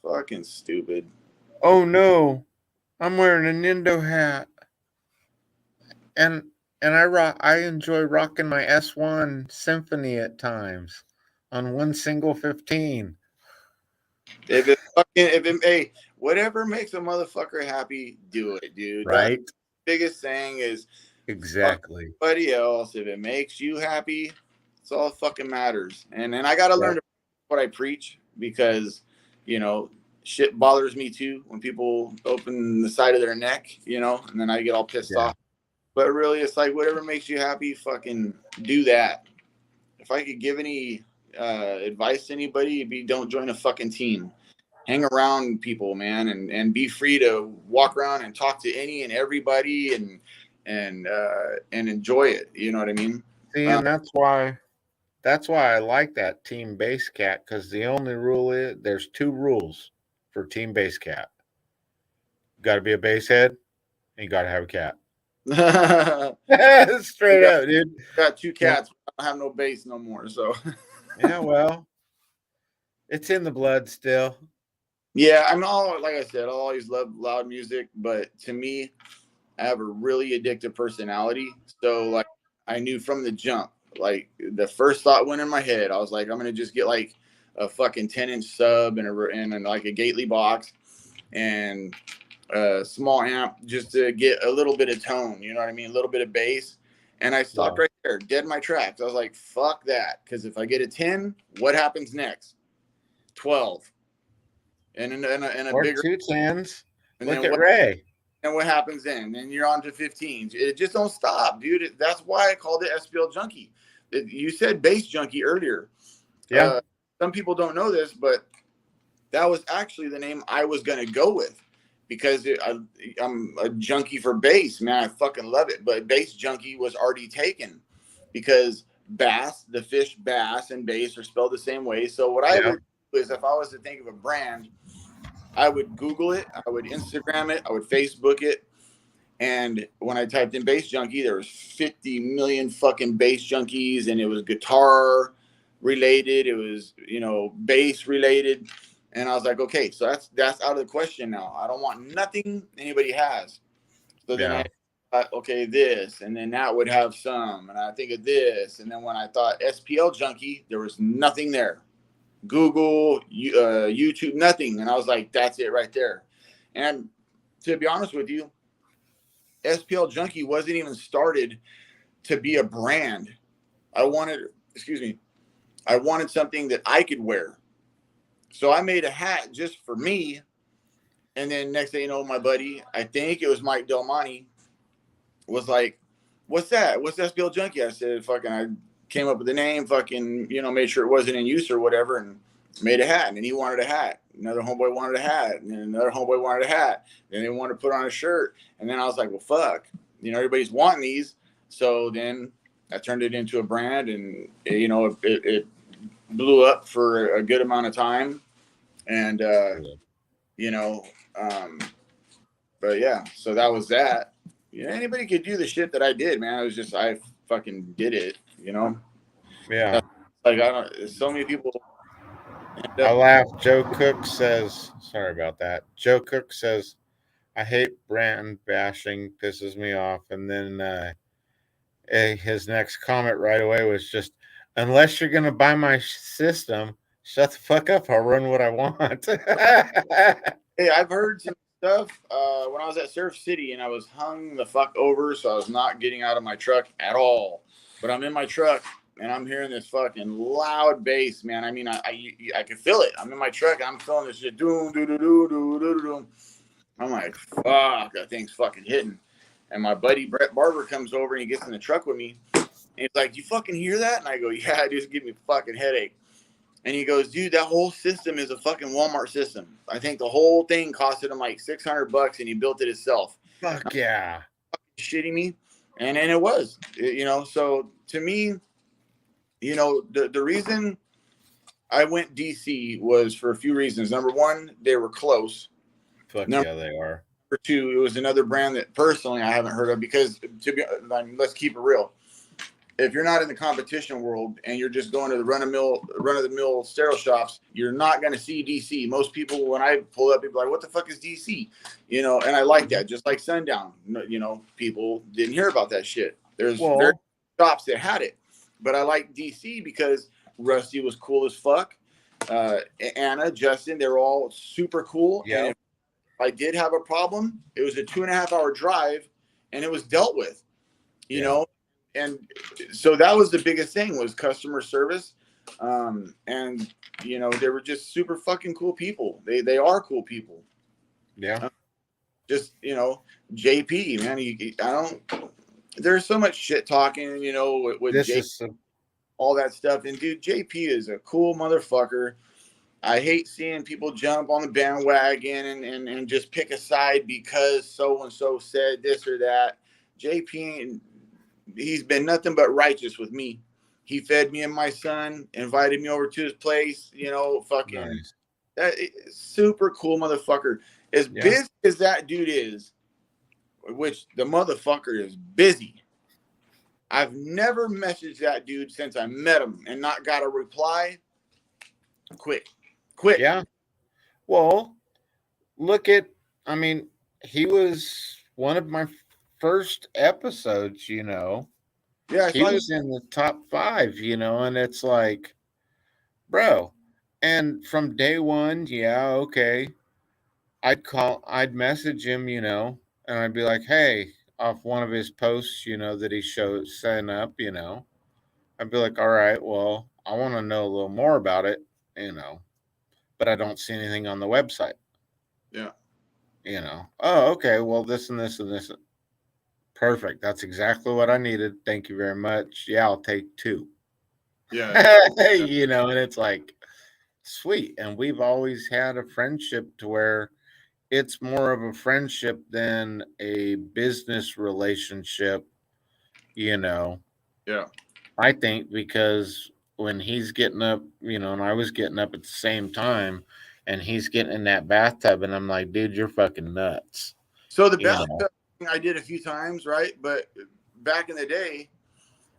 fucking stupid. Oh no, I'm wearing a Nindo hat, and I enjoy rocking my S1 Symphony at times on one single 15. Hey, whatever makes a motherfucker happy, do it, dude. Right. That's the biggest thing is exactly. Everybody else, if it makes you happy, it's all that fucking matters. And I got to learn what I preach because, you know, shit bothers me too when people open the side of their neck, you know, and then I get all pissed off. But really, it's like whatever makes you happy, fucking do that. If I could give any advice to anybody, it'd be don't join a fucking team. Hang around people, man, and be free to walk around and talk to any and everybody and enjoy it. You know what I mean? See, and that's why I like that Team Bass Cat, because the only rule is there's 2 rules for Team Bass Cat. You got to be a bass head, and you got to have a cat. Straight up, dude. Got 2 cats. I don't have no bass no more. So yeah, well, it's in the blood still. Yeah, I'm all like I said, I always love loud music, but to me, I have a really addictive personality. So like I knew from the jump, like the first thought went in my head. I was like, I'm gonna just get like a fucking 10-inch sub and like a Gately box and a small amp just to get a little bit of tone. You know what I mean? A little bit of bass. And I stopped right there, dead in my tracks. I was like, fuck that. Because if I get a 10, what happens next? 12. And a Or bigger. 2 10s. And Look then at Ray. what happens then? Then you're on to 15s. It just don't stop, dude. That's why I called it Spl Junkie. You said bass junkie earlier. Yeah. Some people don't know this, but that was actually the name I was going to go with because I'm a junkie for bass, man. I fucking love it. But bass junkie was already taken because bass, the fish bass and bass are spelled the same way. So what I would do is if I was to think of a brand, I would Google it, I would Instagram it, I would Facebook it. And when I typed in bass junkie, there was 50 million fucking bass junkies, and it was guitar related, it was, you know, bass related. And I was like, okay, so that's out of the question now. I don't want nothing anybody has. So then I thought, okay, this, and then that would have some, and I think of this, and then when I thought SPL junkie, there was nothing there. Google, YouTube, nothing. And I was like, that's it right there. And to be honest with you, SPL Junkie wasn't even started to be a brand. I wanted something that I could wear. So I made a hat just for me. And then next thing you know, my buddy, I think it was Mike Del Monte, was like, what's that? What's SPL Junkie? I said, fucking, I came up with the name, fucking, you know, made sure it wasn't in use or whatever, and made a hat. And he wanted a hat. Another homeboy wanted a hat. And another homeboy wanted a hat. And they wanted to put on a shirt. And then I was like, well, fuck. You know, everybody's wanting these. So then I turned it into a brand, and, you know, it blew up for a good amount of time. And, you know, but yeah, so that was that. You know, anybody could do the shit that I did, man. It was just, I fucking did it, you know? Yeah. Like, I don't, so many people. I laugh. Joe Cook says, sorry about that. Joe Cook says, I hate brand bashing, pisses me off. And then his next comment right away was just, unless you're going to buy my system, shut the fuck up. I'll run what I want. Hey, I've heard some stuff when I was at Surf City and I was hung the fuck over, so I was not getting out of my truck at all. But I'm in my truck and I'm hearing this fucking loud bass, man. I mean, I can feel it. I'm in my truck and I'm feeling this shit. Doom, doo, doo, doo, doo, doo, doo. I'm like, fuck, that thing's fucking hitting. And my buddy Brett Barber comes over and he gets in the truck with me. And he's like, you fucking hear that? And I go, yeah, it just gives me a fucking headache. And he goes, dude, that whole system is a fucking Walmart system. I think the whole thing costed him like $600 and he built it himself. Fuck yeah. Shitting me. And it was, you know, so to me, you know, the reason I went DC was for a few reasons. Number one, they were close. Fuck yeah, they are. Number two, it was another brand that personally I haven't heard of because I mean, let's keep it real. If you're not in the competition world and you're just going to the run of the mill stereo shops, you're not going to see DC. Most people, when I pull up, people are like, what the fuck is DC? You know, and I like that. Just like Sundown, you know, people didn't hear about that shit. There's very shops that had it, but I like DC because Rusty was cool as fuck. Anna, Justin, they're all super cool. Yeah. And if I did have a problem, it was a 2.5 hour drive and it was dealt with, you know? And so that was the biggest thing was customer service. And, you know, they were just super fucking cool people. They are cool people. Yeah. Just, you know, JP, man, there's so much shit talking, you know, with JP, all that stuff. And dude, JP is a cool motherfucker. I hate seeing people jump on the bandwagon and just pick a side because so-and-so said this or that. JP, he's been nothing but righteous with me. He fed me and my son, invited me over to his place, you know, fucking nice. That super cool motherfucker. As busy as that dude is, which the motherfucker is busy. I've never messaged that dude since I met him and not got a reply. Quick. Yeah. Well, look at, I mean, he was one of my first episodes, Yeah, I He saw you. was in the top 5, and it's like, bro. And from day one, yeah, okay. I'd message him, and I'd be like, hey, off one of his posts, that he showed setting up, I'd be like, all right, well, I want to know a little more about it, you know, but I don't see anything on the website, Yeah, Oh, okay, well, this and this and this. Perfect. That's exactly what I needed. Thank you very much. Yeah, I'll take 2. yeah, yeah, And it's like, sweet. And we've always had a friendship to where it's more of a friendship than a business relationship, you know. yeah. I think because when he's getting up, and I was getting up at the same time, and he's getting in that bathtub, and I'm like, dude, you're fucking nuts, So the you know. bathtub thing I did a few times, right? But back in the day,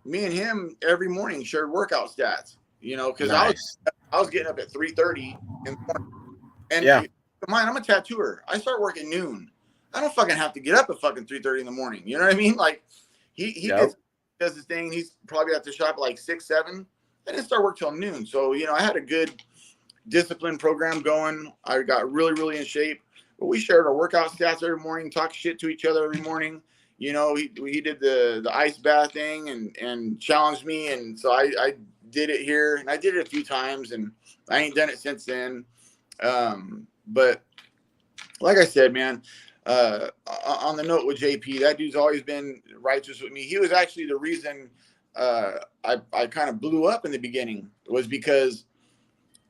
me and him every morning shared workout stats. Because Nice. I was getting up at 3:30 in the morning, and Yeah. mine, I'm a tattooer. I start work at noon. I don't fucking have to get up at fucking 3:30 in the morning. You know what I mean? Like he Yep. does his thing. He's probably at the shop at like 6, 7. I didn't start work till noon. So I had a good discipline program going. I got really, really in shape. But we shared our workout stats every morning, talked shit to each other every morning. He did the ice bath thing and challenged me, and so I did it here, and I did it a few times, and I ain't done it since then. But like I said, man, on the note with JP, that dude's always been righteous with me. He was actually the reason I kind of blew up in the beginning, was because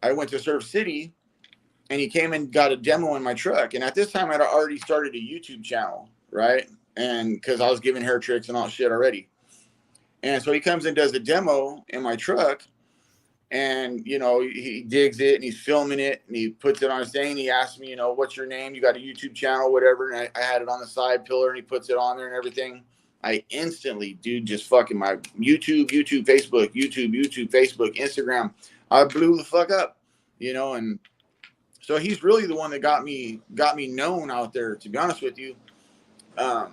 I went to Surf City, and he came and got a demo in my truck. And at this time, I'd already started a YouTube channel, right? And because I was giving hair tricks and all shit already. And so he comes and does a demo in my truck, and he digs it and he's filming it and he puts it on his thing. He asks me, what's your name? You got a YouTube channel, whatever. And I had it on the side pillar, and he puts it on there and everything. I instantly, dude, just fucking my YouTube, Facebook, YouTube, Facebook, Instagram. I blew the fuck up, and so he's really the one that got me known out there, to be honest with you. Um,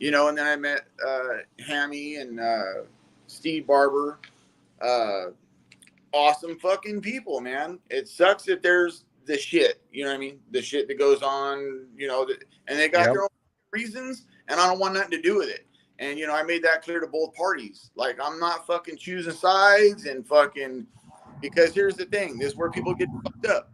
and then I met Hammy and Steve Barber. Uh, awesome fucking people, man. It sucks that there's the shit, you know what I mean? The shit that goes on, and they got Yep. their own reasons, and I don't want nothing to do with it. And I made that clear to both parties. Like, I'm not fucking choosing sides and fucking, because here's the thing. This is where people get fucked up.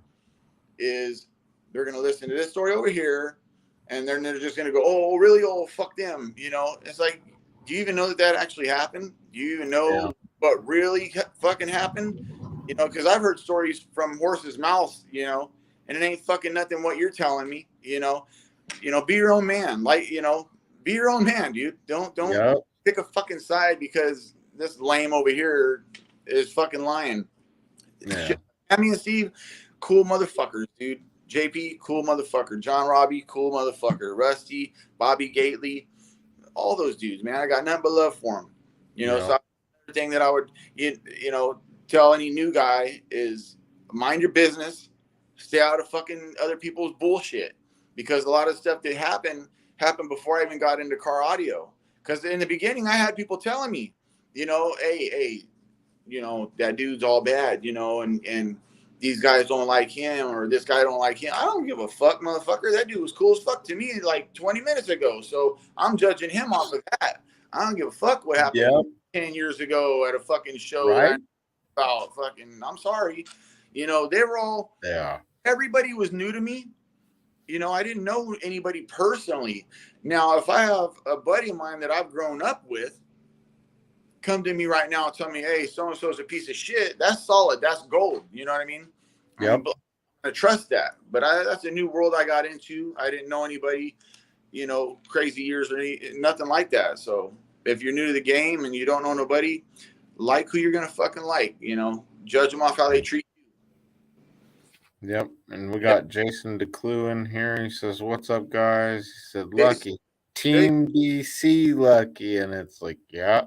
Is they're gonna listen to this story over here, and then they're just gonna go, oh, really? Oh, fuck them. It's like, do you even know that actually happened? Do you even know Yeah. what really fucking happened? Because I've heard stories from horses' mouths, and it ain't fucking nothing what you're telling me. Be your own man. Like, be your own man, dude. Don't Yep. pick a fucking side because this lame over here is fucking lying. Yeah. Shit. I mean, Steve, cool motherfuckers, dude. JP, cool motherfucker. John Robbie, cool motherfucker. Rusty, Bobby Gately, all those dudes, man. I got nothing but love for them. Yeah. So the thing that I would, tell any new guy is mind your business, stay out of fucking other people's bullshit, because a lot of stuff that happened before I even got into car audio. Because in the beginning, I had people telling me, hey, that dude's all bad, and these guys don't like him, or this guy don't like him. I don't give a fuck, motherfucker. That dude was cool as fuck to me like 20 minutes ago. So I'm judging him off of that. I don't give a fuck what happened Yep. 10 years ago at a fucking show that I Right. about. Fucking, I'm sorry. They were all, Yeah. everybody was new to me. I didn't know anybody personally. Now, if I have a buddy of mine that I've grown up with come to me right now and tell me, hey, so-and-so is a piece of shit, that's solid. That's gold. You know what I mean? I'm Yep. going to trust that. But that's a new world I got into. I didn't know anybody, crazy years or nothing like that. So if you're new to the game and you don't know nobody, like who you're going to fucking like, judge them off how they treat Yep. And we you. got Jason DeClue in here. He says, what's up, guys? He said, Yeah. Lucky. Team DC Lucky. And it's like, yeah.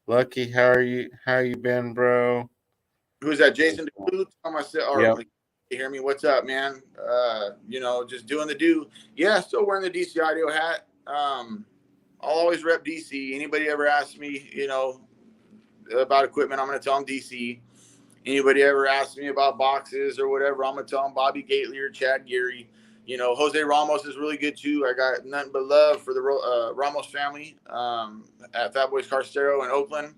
Lucky, how are you? How you been, bro? Who's that? Jason DeClue? Yep. You hear me? What's up, man? Just doing the do. Yeah, still wearing the DC Audio hat. I'll always rep DC. Anybody ever asks me, about equipment, I'm going to tell them DC. Anybody ever asks me about boxes or whatever, I'm going to tell them Bobby Gately or Chad Geary. Jose Ramos is really good too. I got nothing but love for the Ramos family at Fat Boys Car Stereo in Oakland.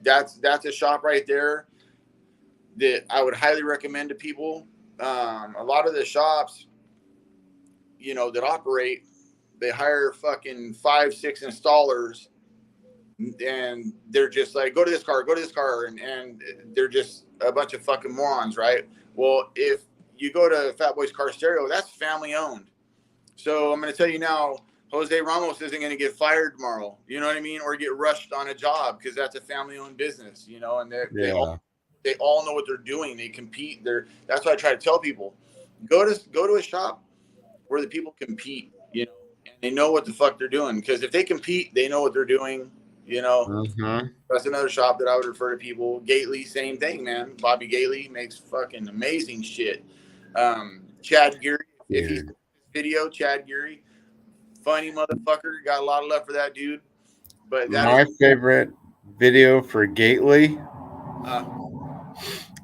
That's a shop right there that I would highly recommend to people. A lot of the shops, that operate, they hire fucking 5-6 installers, and they're just like, go to this car, and they're just a bunch of fucking morons, right? Well, if you go to Fat Boys Car Stereo, that's family owned. So I'm going to tell you now, Jose Ramos isn't going to get fired tomorrow, you know what I mean, or get rushed on a job, because that's a family owned business, and they all know what they're doing. They compete. That's what I try to tell people. Go to a shop where the people compete, and they know what the fuck they're doing. Because if they compete, they know what they're doing. That's another shop that I would refer to people. Gately, same thing, man. Bobby Gately makes fucking amazing shit. Chad Geary, if he's video, Chad Geary, funny motherfucker. Got a lot of love for that dude. But my favorite video for Gately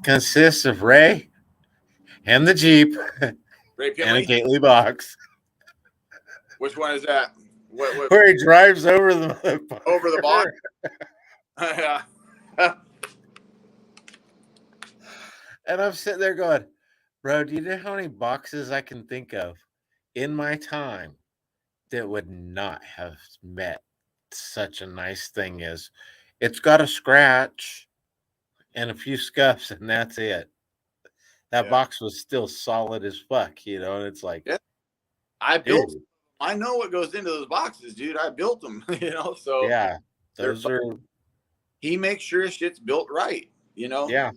consists of Ray and the Jeep Ray and a Gately box. Which one is that? What? Where he drives over the box. Yeah. And I'm sitting there going, bro, do you know how many boxes I can think of in my time that would not have met such a nice thing as it's got a scratch and a few scuffs, and that's it. That box was still solid as fuck, and it's like, I built. I know what goes into those boxes, dude. I built them, So yeah, those are. He makes sure shit's built right, Yeah.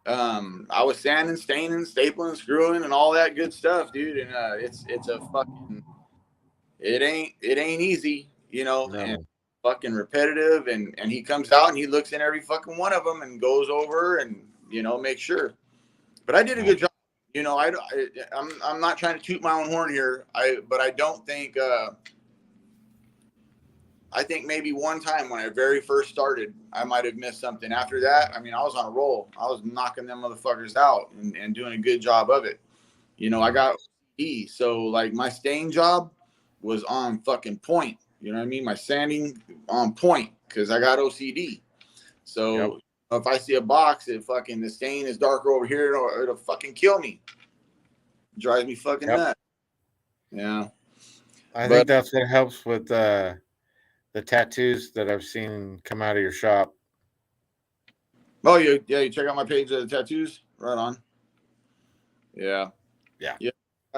I was sanding, staining, stapling, screwing, and all that good stuff, dude. And it's a fucking. It ain't easy, No. and fucking repetitive. And he comes out and he looks in every fucking one of them and goes over and make sure. But I did a good job. I'm not trying to toot my own horn here. But I don't think. I think maybe one time when I very first started, I might have missed something. After that, I was on a roll. I was knocking them motherfuckers out and doing a good job of it. I got OCD, so like my stain job was on fucking point. You know what I mean? My sanding on point because I got OCD. So if I see a box and fucking the stain is darker over here, it'll fucking kill me. It drives me fucking nuts. Yeah. I think that's what helps with the tattoos that I've seen come out of your shop. Oh, you check out my page of the tattoos? Right on. Yeah.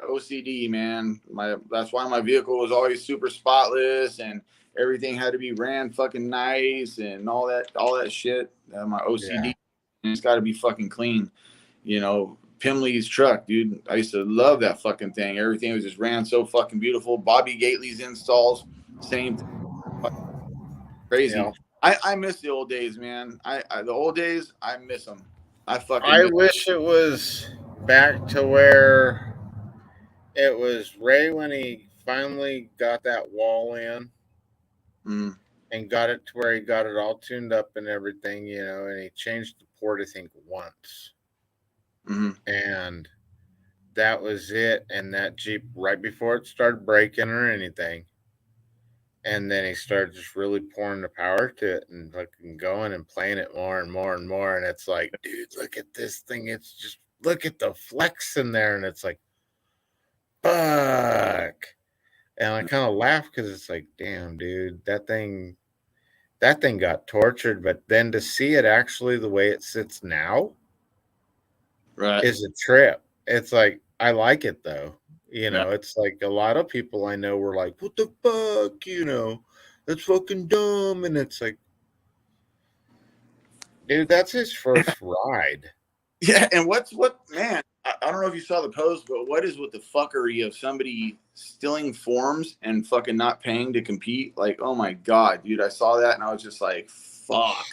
OCD, man. That's why my vehicle was always super spotless and everything had to be ran fucking nice and all that shit. My OCD, it's got to be fucking clean. Pimley's truck, dude. I used to love that fucking thing. Everything was just ran so fucking beautiful. Bobby Gately's installs, same thing. Crazy. I miss the old days, man. The old days, I miss them. I wish it was back to where it was Ray when he finally got that wall in and got it to where he got it all tuned up and everything, and he changed the port, I think, once. And that was it. And that Jeep, right before it started breaking or anything, and then he started just really pouring the power to it and fucking going and playing it more and more and more. And it's like, dude, look at this thing. It's just, look at the flex in there. And it's like, fuck. And I kind of laugh because it's like, damn, dude, that thing got tortured. But then to see it actually the way it sits now is a trip. It's like, I like it though. It's like a lot of people I know were like, what the fuck, that's fucking dumb. And it's like, dude, that's his first ride. Yeah, and man, I don't know if you saw the post, but what is with the fuckery of somebody stealing forms and fucking not paying to compete? Like, oh my God, dude, I saw that and I was just like, fuck.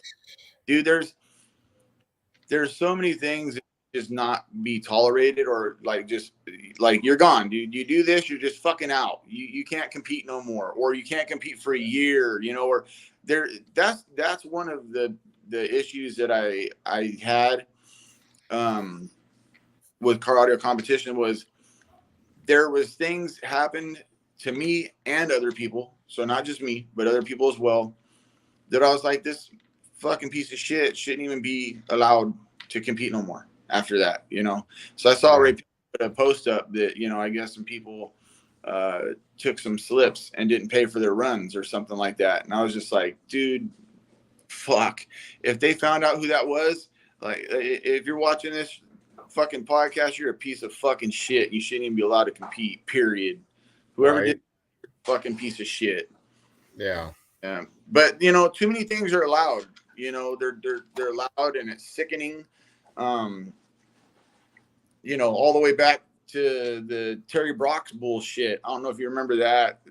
Dude, there's so many things just not be tolerated, or like just like you're gone, dude. You do this, you're just fucking out. You can't compete no more, or you can't compete for a year, you know, or there. That's one of the issues that I had with cardio competition was there was things happened to me and other people, so not just me, but other people as well, that I was like, this fucking piece of shit shouldn't even be allowed to compete no more after that, you know? So I saw Ray put a post up that, you know, I guess some people took some slips and didn't pay for their runs or something like that. And I was just like, dude, fuck. If they found out who that was, like, if you're watching this fucking podcast, you're a piece of fucking shit. You shouldn't even be allowed to compete, period. Whoever did, fucking piece of shit. Yeah. But you know, too many things are allowed. You know, they're allowed, and it's sickening. You know, all the way back to the Terry Brock's bullshit. I don't know if you remember that.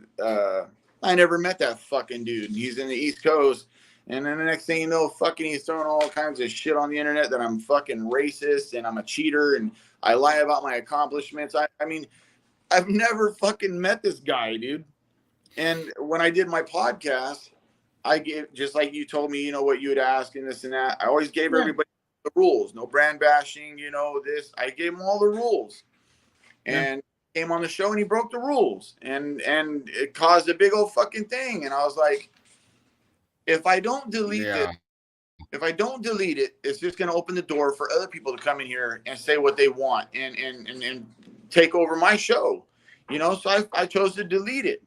I never met that fucking dude. He's in the East Coast, and then the next thing you know, fucking he's throwing all kinds of shit on the internet that I'm fucking racist and I'm a cheater and I lie about my accomplishments. I mean, I've never fucking met this guy, dude. And when I did my podcast, I gave, just like you told me, you know, what you would ask and this and that. I always gave everybody the rules. No brand bashing, you know, this. I gave him all the rules. And came on the show and he broke the rules. And it caused a big old fucking thing. And I was like, if I don't delete it, it's just going to open the door for other people to come in here and say what they want and take over my show. You know, so I chose to delete it.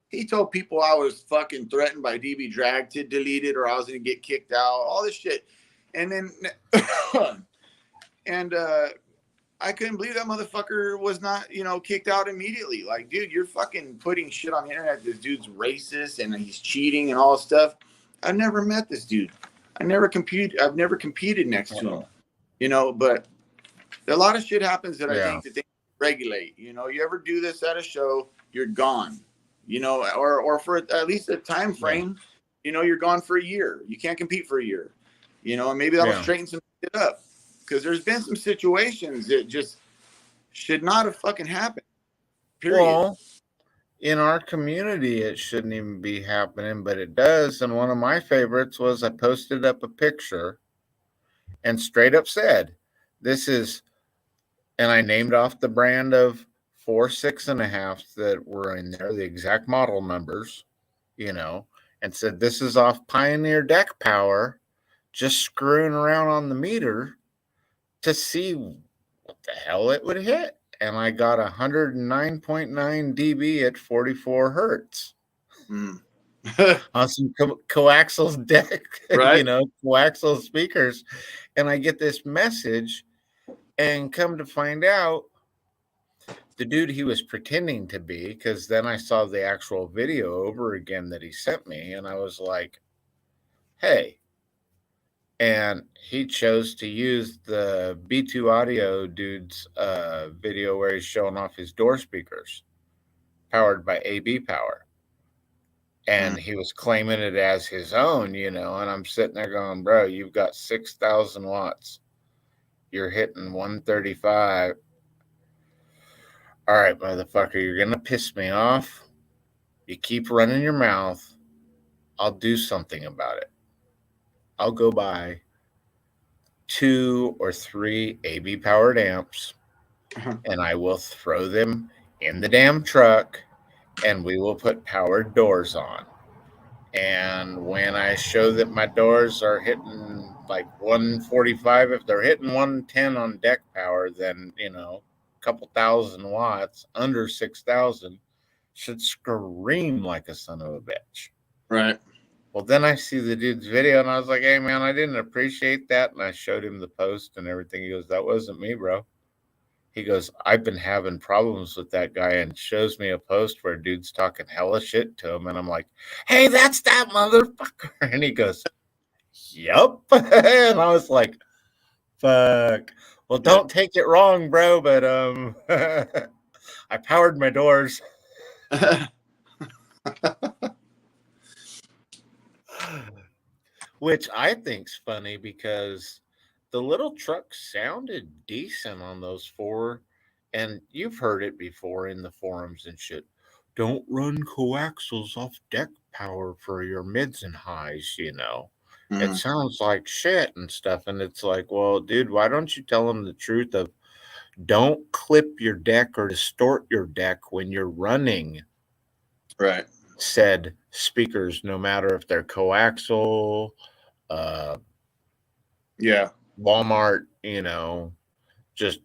He told people I was fucking threatened by DB Drag to delete it or I was going to get kicked out, all this shit. And then, I couldn't believe that motherfucker was not, you know, kicked out immediately. Like, dude, you're fucking putting shit on the internet. This dude's racist and he's cheating and all this stuff. I've never met this dude. I've never competed next to him, you know, but a lot of shit happens that I think that they regulate. You know, you ever do this at a show, you're gone. You know, or for at least a time frame, you know, you're gone for a year. You can't compete for a year, you know, and maybe that'll straighten some shit up. Because there's been some situations that just should not have fucking happened. Period. Well, in our community, it shouldn't even be happening, but it does. And one of my favorites was I posted up a picture and straight up said, this is, and I named off the brand of 4 6.5s that were in there, the exact model numbers, you know, and said, this is off Pioneer Deck Power, just screwing around on the meter to see what the hell it would hit. And I got 109.9 dB at 44 hertz on some coaxial deck, you know, coaxial speakers. And I get this message and come to find out the dude he was pretending to be, because then I saw the actual video over again that he sent me, and I was like, hey. And he chose to use the B2 Audio dude's video where he's showing off his door speakers powered by AB power. And he was claiming it as his own, you know, and I'm sitting there going, bro, you've got 6,000 watts. You're hitting 135. All right, motherfucker, you're going to piss me off. You keep running your mouth. I'll do something about it. I'll go buy 2 or 3 AB powered amps and I will throw them in the damn truck and we will put powered doors on. And when I show that my doors are hitting like 145, if they're hitting 110 on deck power, then, you know, a couple thousand watts under 6,000 should scream like a son of a bitch. Right. Well, then I see the dude's video and I was like, hey, man, I didn't appreciate that. And I showed him the post and everything. He goes, that wasn't me, bro. He goes, I've been having problems with that guy, and shows me a post where a dude's talking hella shit to him. And I'm like, hey, that's that motherfucker. And he goes, yup. And I was like, fuck. Well, don't take it wrong, bro. But I powered my doors. Which I think's funny because the little truck sounded decent on those 4. And you've heard it before in the forums and shit. Don't run coaxials off deck power for your mids and highs, you know. It sounds like shit and stuff. And it's like, well, dude, why don't you tell them the truth of don't clip your deck or distort your deck when you're running Right. said speakers, no matter if they're coaxial, Yeah. Walmart, you know, just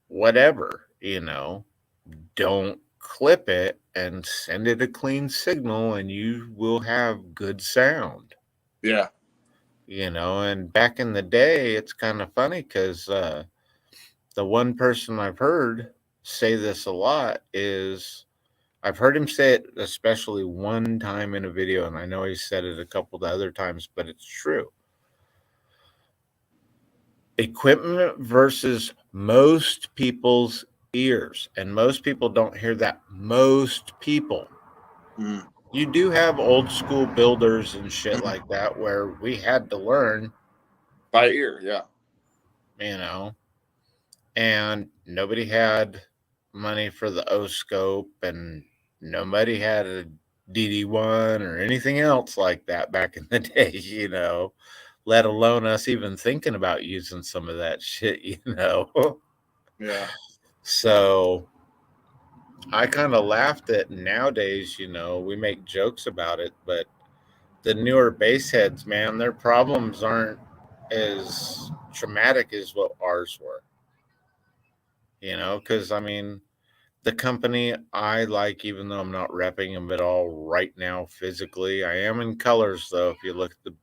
whatever, you know. Don't clip it and send it a clean signal and you will have good sound. Yeah. You know, and back in the day, it's kind of funny because the one person I've heard say this a lot is I've heard him say it especially one time in a video, and I know he said it a couple of other times, but it's true. Equipment versus most people's ears, and most people don't hear that. Most people. You do have old school builders and shit like that where we had to learn by ear. Yeah. You know, and nobody had money for the O scope, and nobody had a DD1 or anything else like that back in the day, you know, let alone us even thinking about using some of that shit, you know. Yeah. So I kind of laughed at nowadays, you know, we make jokes about it, but the newer bass heads, man, their problems aren't as traumatic as what ours were. You know, because I mean, the company I like, even though I'm not repping them at all right now physically, I am in colors though. If you look at the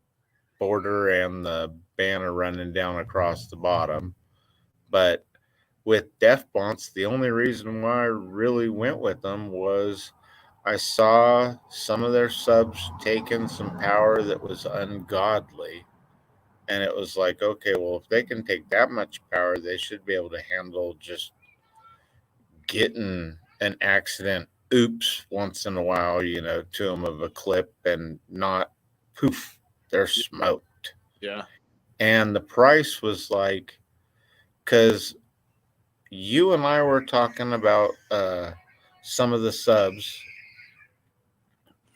border and the banner running down across the bottom, but with Def Bonts, the only reason why I really went with them was I saw some of their subs taking some power that was ungodly. And it was like, okay, well, if they can take that much power, they should be able to handle just getting an accident, oops, once in a while, you know, to them of a clip and not poof, they're smoked. Yeah. And the price was like, because you and I were talking about some of the subs,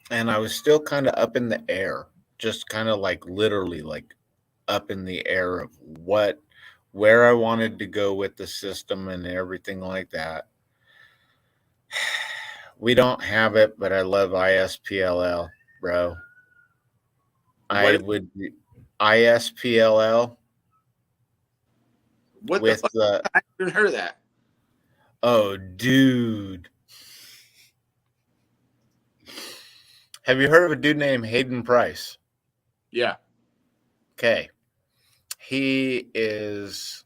and I was still kind of up in the air, just kind of like literally like up in the air of where I wanted to go with the system and everything like that. We don't have it, but I love ISPLL, bro. I would ISPLL What the with fuck? the I haven't heard of that. oh, dude. Have you heard of a dude named Hayden Price? Yeah. Okay. He is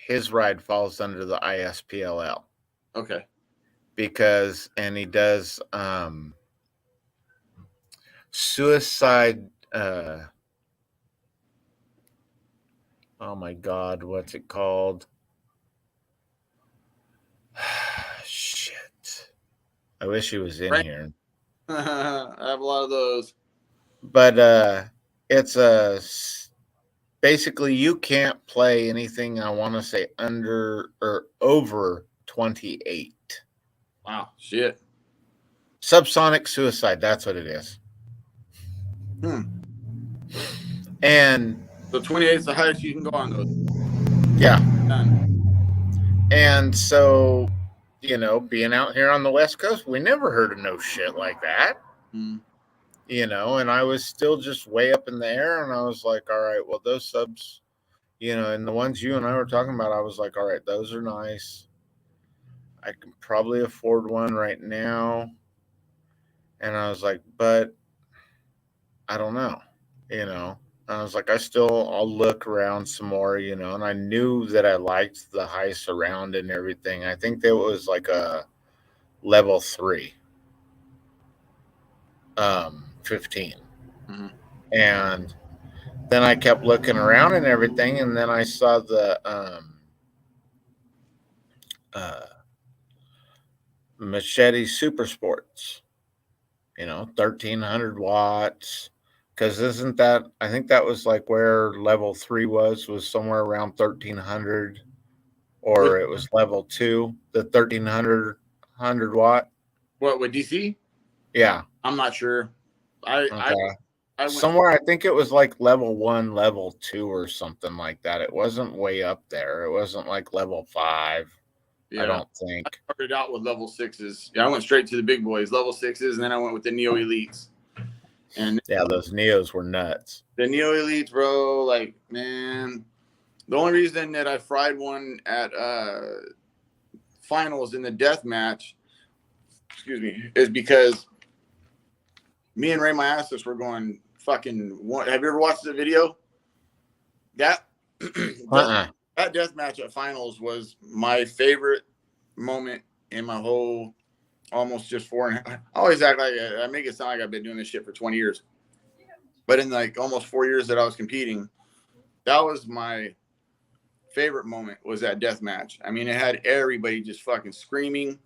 his ride falls under the ISPLL. Okay. Because and he does suicide oh my god, what's it called? Shit. I wish he was in here. I have a lot of those. But it's basically you can't play anything I want to say under or over 28. Wow, shit. Subsonic suicide, that's what it is. And so 28 is the highest you can go on those. Yeah. Done. And so, you know, being out here on the West Coast, we never heard of no shit like that. You know, and I was still just way up in the air, and I was like, all right, well, those subs, you know, and the ones you and I were talking about, I was like, all right, those are nice. I can probably afford one right now. And I was like, but I don't know, you know. And I was like, I'll look around some more, you know, and I knew that I liked the high surround and everything. I think that was like a level 3, 15. And then I kept looking around and everything, and then I saw the Machete Super Sports, you know, 1300 watts, Because isn't that, I think that was like where level 3 was somewhere around 1300, or it was level 2, the 1300 watt. What with DC? Yeah. I'm not sure. I went somewhere, I think it was like level 1, level 2, or something like that. It wasn't way up there. It wasn't like level 5. Yeah. I don't think. I started out with level 6s. Yeah, I went straight to the big boys, level 6s, and then I went with the Neo Elites. And yeah, those Neos were nuts. The Neo Elites, bro, like, man, the only reason that I fried one at finals in the death match, is because me and Ray Myassis were going fucking one. Have you ever watched the video? That that death match at finals was my favorite moment in my whole almost just 4.5. I always act like I make it sound like I've been doing this shit for 20 years. But in like almost 4 years that I was competing, that was my favorite moment, was that death match. I mean, it had everybody just fucking screaming.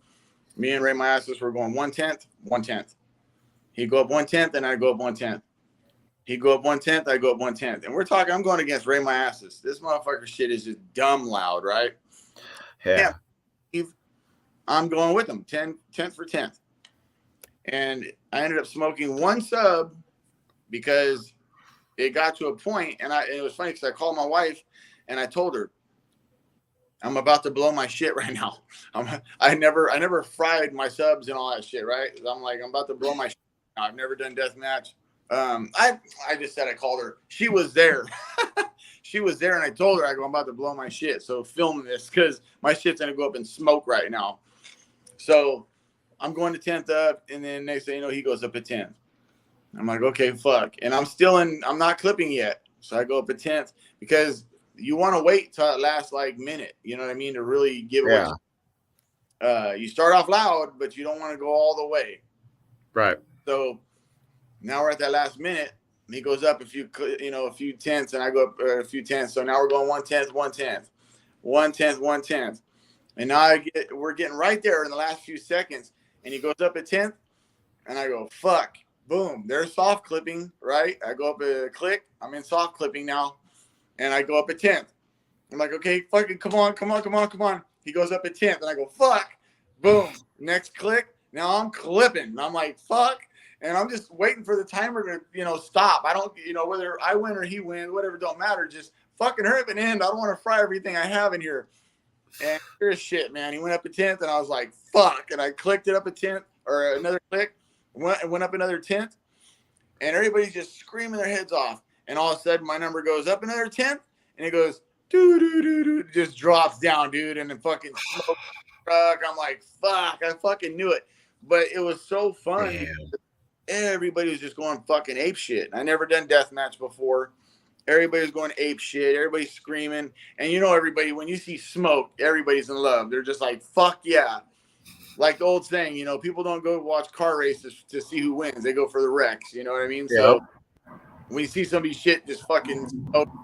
Me and Ray Myassis were going 1/10, 1/10. He'd go up 1/10, and I'd go up 1/10. He'd go up 1/10, I'd go up 1/10. And we're talking, I'm going against Ray Myassis. This motherfucker shit is just dumb loud, right? Yeah. I'm going with him, 10th for 10th. And I ended up smoking one sub because it got to a point, and it was funny because I called my wife and I told her, I'm about to blow my shit right now. I never fried my subs and all that shit, right? I'm like, I'm about to blow my shit now. I've never done death match. I just said I called her. She was there. She was there, and I told her, I go, I'm about to blow my shit. So film this because my shit's gonna go up in smoke right now. So I'm going to 10th up, and then next thing you know, he goes up at 10th. I'm like, okay, fuck. And I'm not clipping yet. So I go up at 10th because you want to wait till it lasts like minute, you know what I mean, to really give it what you start off loud, but you don't want to go all the way. Right. So now we're at that last minute. He goes up a few tenths, and I go up a few tenths. So now we're going 1/10, 1/10, 1/10, 1/10. And now we're getting right there in the last few seconds. And he goes up at 10th, and I go, fuck. Boom. There's soft clipping, right? I go up a click. I'm in soft clipping now. And I go up at 10th. I'm like, okay, fucking come on. He goes up at 10th, and I go, fuck. Boom. Next click. Now I'm clipping. And I'm like, fuck. And I'm just waiting for the timer to, stop. I don't, whether I win or he wins, whatever, don't matter. Just fucking hurry up and end. I don't want to fry everything I have in here. And here's shit, man. He went up at 10th, and I was like, fuck. And I clicked it up at 10th, or another click. Went up another 10th, and everybody's just screaming their heads off. And all of a sudden, my number goes up another 10th, and it goes, doo-doo-doo-doo, just drops down, dude, and then fucking smoke truck. I'm like, fuck, I fucking knew it. But it was so fun. Everybody was just going fucking ape shit. I never done deathmatch before. Everybody's going ape shit. Everybody's screaming. And everybody, when you see smoke, everybody's in love. They're just like, fuck yeah. Like the old saying, people don't go watch car races to see who wins. They go for the wrecks. You know what I mean? Yep. So when you see somebody shit just fucking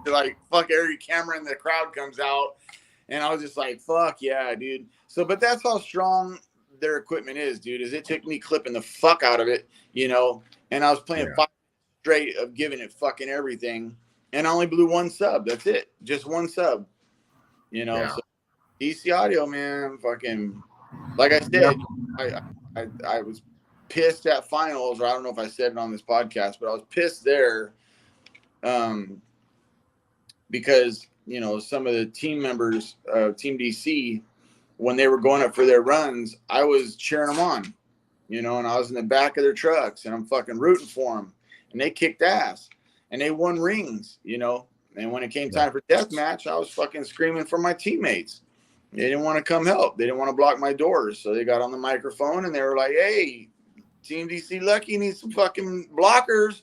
like fuck, every camera in the crowd comes out. And I was just like, fuck yeah, dude. So, but that's how strong their equipment is, dude, is it took me clipping the fuck out of it, and I was playing 5 straight of giving it fucking everything. And I only blew one sub. That's it. Just one sub, So DC Audio, man, fucking, like I said, I was pissed at finals, or I don't know if I said it on this podcast, but I was pissed there because, some of the team members of Team DC, when they were going up for their runs, I was cheering them on, and I was in the back of their trucks, and I'm fucking rooting for them. And they kicked ass, and they won rings, And when it came time for deathmatch, I was fucking screaming for my teammates. They didn't want to come help. They didn't want to block my doors. So they got on the microphone, and they were like, hey, Team DC Lucky needs some fucking blockers.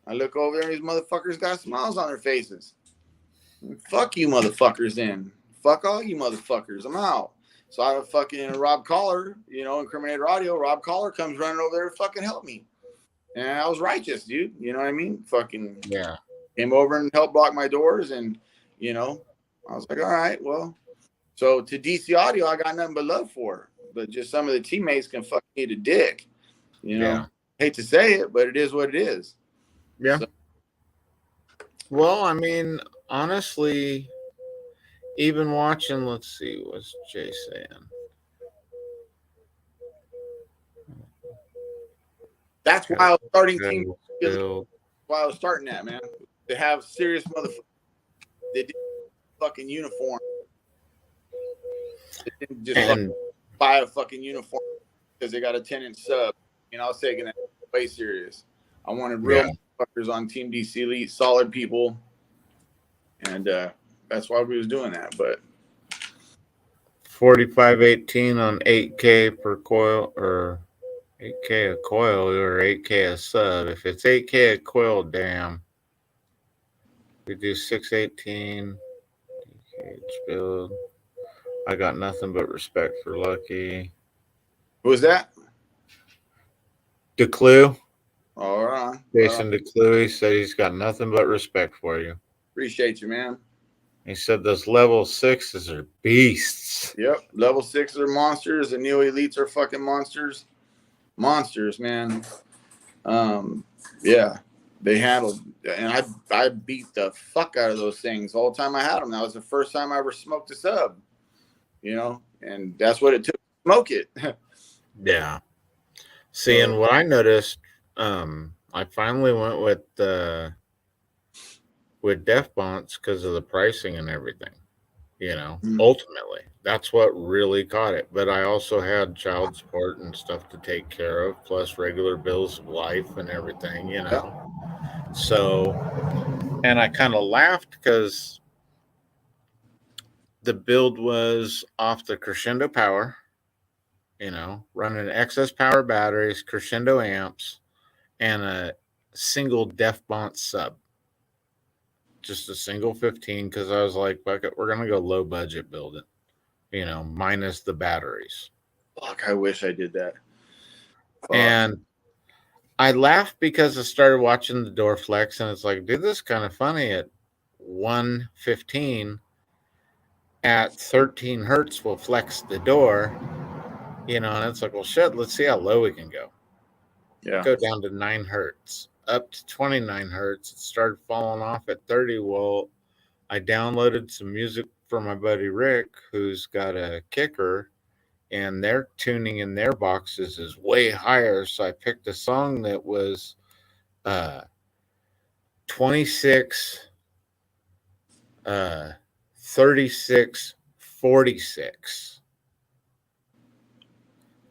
I look over there, and these motherfuckers got smiles on their faces. Fuck you motherfuckers then. Fuck all you motherfuckers. I'm out. So I fucking Rob Collar, Incriminator Audio. Rob Collar comes running over there to fucking help me. And I was righteous, dude. You know what I mean? Fucking came over and helped block my doors. And, I was like, all right, well. So to DC Audio, I got nothing but love for. But just some of the teammates can fuck me to dick. Hate to say it, but it is what it is. Yeah. So Well, I mean, honestly, even watching, let's see, what's Jay saying? That's why I was starting team. Build. Why I was starting that, man. They have serious motherfuckers. They did fucking uniform. They didn't just buy a fucking uniform because they got a 10-inch sub. You know, I was taking that way serious. I wanted real motherfuckers on Team DC Elite, solid people, and that's why we was doing that. But 4518 on 8K per coil, or 8K a coil, or 8K a sub. If it's 8K a coil, damn. We do 618. Build. I got nothing but respect for Lucky. Who was that? DeClue. All right. Jason DeClue. He said he's got nothing but respect for you. Appreciate you, man. He said those level 6s are beasts. Yep. Level 6s are monsters. The Neo Elites are fucking monsters. Monsters, man. Yeah. They handled, and I beat the fuck out of those things all the time I had them. That was the first time I ever smoked a sub, you know, and that's what it took to smoke it. Yeah. See, and what I noticed, I finally went with Def Bonts because of the pricing and everything. You know, ultimately, that's what really caught it. But I also had child support and stuff to take care of, plus regular bills of life and everything, you know. Yeah. So, and I kind of laughed because the build was off the Crescendo power, you know, running excess power batteries, Crescendo amps, and a single Def Bont sub. Just a single 15, because I was like, fuck it, we're going to go low budget build it, you know, minus the batteries. Fuck, I wish I did that. Fuck. And I laughed because I started watching the door flex, and it's like, dude, this is kind of funny. At 115, at 13 hertz, will flex the door, you know, and it's like, well, shit, let's see how low we can go. Yeah. Go down to 9 hertz, up to 29 hertz. It started falling off at 30. Well, I downloaded some music for my buddy Rick, who's got a kicker, and their tuning in their boxes is way higher. So I picked a song that was 26, 36, 46.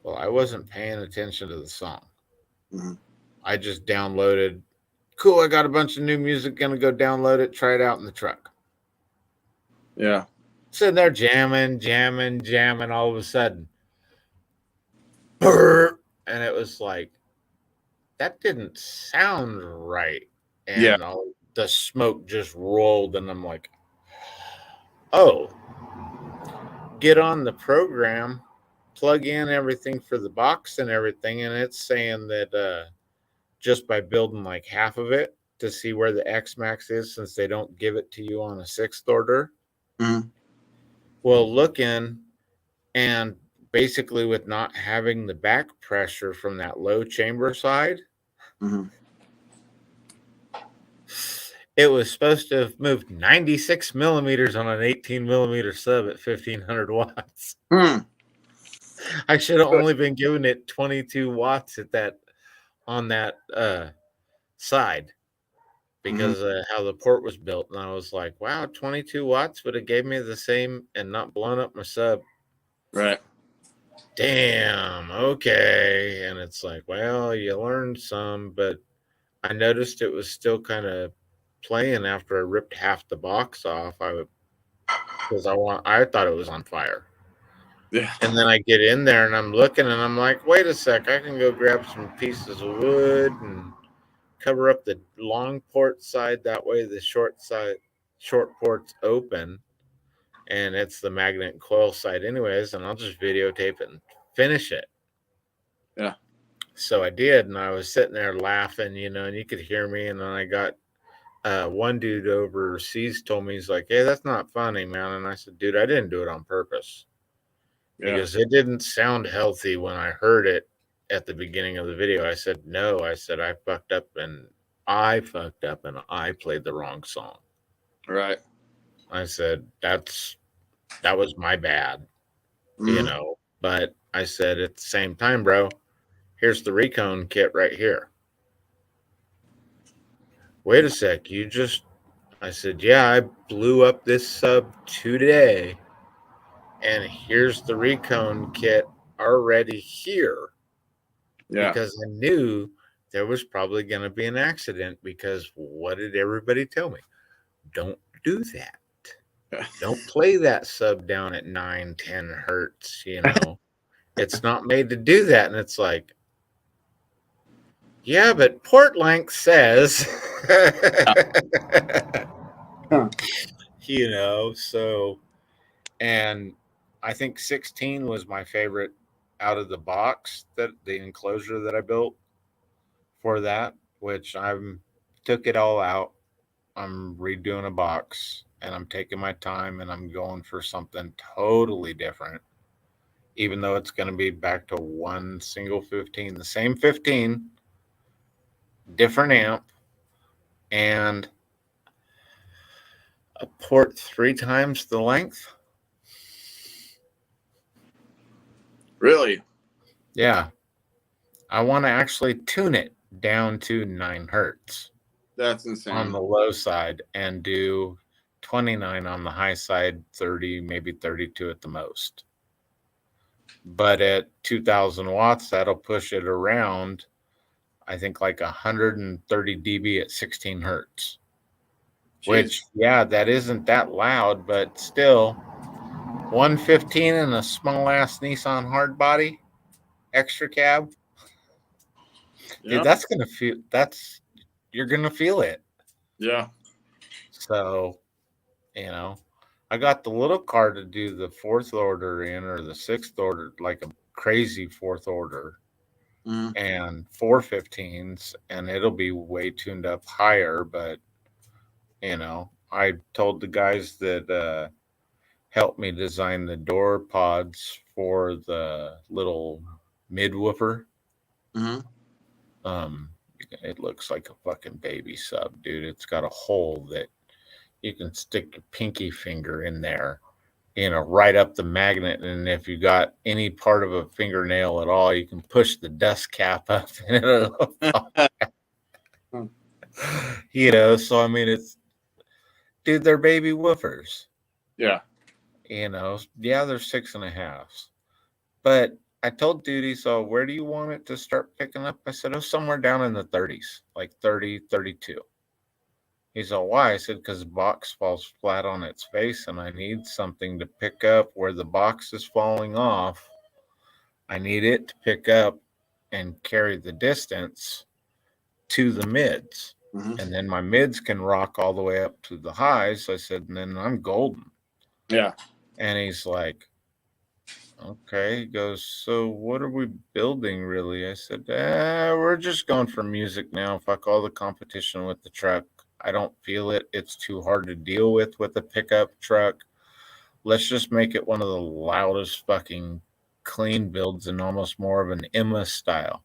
Well, I wasn't paying attention to the song. Mm-hmm. I just downloaded. Cool, I got a bunch of new music. Gonna go download it, try it out in the truck. Yeah. Sitting there jamming. All of a sudden, brr, and it was like, that didn't sound right. And the smoke just rolled, and I'm like, oh, get on the program, plug in everything for the box and everything, and it's saying that just by building like half of it to see where the X max is, since they don't give it to you on a 6th order. Mm-hmm. Well, looking, and basically with not having the back pressure from that low chamber side, mm-hmm, it was supposed to have moved 96 millimeters on an 18 millimeter sub at 1500 watts. I should have only been giving it 22 watts at that, on that side, because how the port was built. And I was like, wow, 22 watts would have gave me the same and not blown up my sub. Right. Damn. Okay. And it's like, well, you learned some, but I noticed it was still kind of playing after I ripped half the box off. Because I thought it was on fire. Yeah. And then I get in there and I'm looking and I'm like, wait a sec, I can go grab some pieces of wood and cover up the long port side. That way the short port's open, and it's the magnet coil side anyways, and I'll just videotape it and finish it. Yeah. So I did, and I was sitting there laughing, you know, and you could hear me. And then I got one dude overseas told me, he's like, hey, that's not funny, man. And I said, dude, I didn't do it on purpose. Yeah. Because it didn't sound healthy when I heard it at the beginning of the video. I said, no, I said, I fucked up and I fucked up and I played the wrong song. Right. I said, that was my bad, Mhm. But I said at the same time, bro, here's the recone kit right here. Wait a sec, I said, yeah, I blew up this sub today, and here's the recone kit already here Yeah. because I knew there was probably going to be an accident because what did everybody tell me? Don't do that. Don't play that sub down at 9, 10 hertz, It's not made to do that. And it's like, yeah, but port length says, Huh. so, and I think 16 was my favorite out of the box, that the enclosure that I built for that, which took it all out. I'm redoing a box and I'm taking my time and I'm going for something totally different, even though it's going to be back to one single 15, the same 15, different amp, and a port 3 times the length. Really? Yeah. I want to actually tune it down to 9 hertz That's on insane. the low side and do 29 on the high side, 30, maybe 32 at the most. But at 2000 watts, that'll push it around, I think, like 130 dB at 16 hertz. Jeez. Which, yeah, that isn't that loud, but still, 115 in a small ass Nissan hardbody extra cab. Yeah. Dude, you're gonna feel it. Yeah. So, I got the little car to do the fourth order in, or the sixth order, like a crazy fourth order, Mhm. and 415s, and it'll be way tuned up higher. But, I told the guys that helped me design the door pods for the little mid woofer. Mhm. It looks like a fucking baby sub, dude. It's got a hole that you can stick your pinky finger in there, right up the magnet. And if you got any part of a fingernail at all, you can push the dust cap up and it'll so I mean, dude, they're baby woofers. Yeah. Yeah, they're 6.5s. But I told Duty, so where do you want it to start picking up? I said, oh, somewhere down in the 30s, like 30, 32. He's all, why? I said, because the box falls flat on its face and I need something to pick up where the box is falling off. I need it to pick up and carry the distance to the mids. Mhm. And then my mids can rock all the way up to the highs. I said, and then I'm golden. Yeah. And he's like, okay. He goes, so what are we building really? I said, we're just going for music now. Fuck all the competition with the truck. I don't feel it. It's too hard to deal with a pickup truck. Let's just make it one of the loudest fucking clean builds and almost more of an Emma style.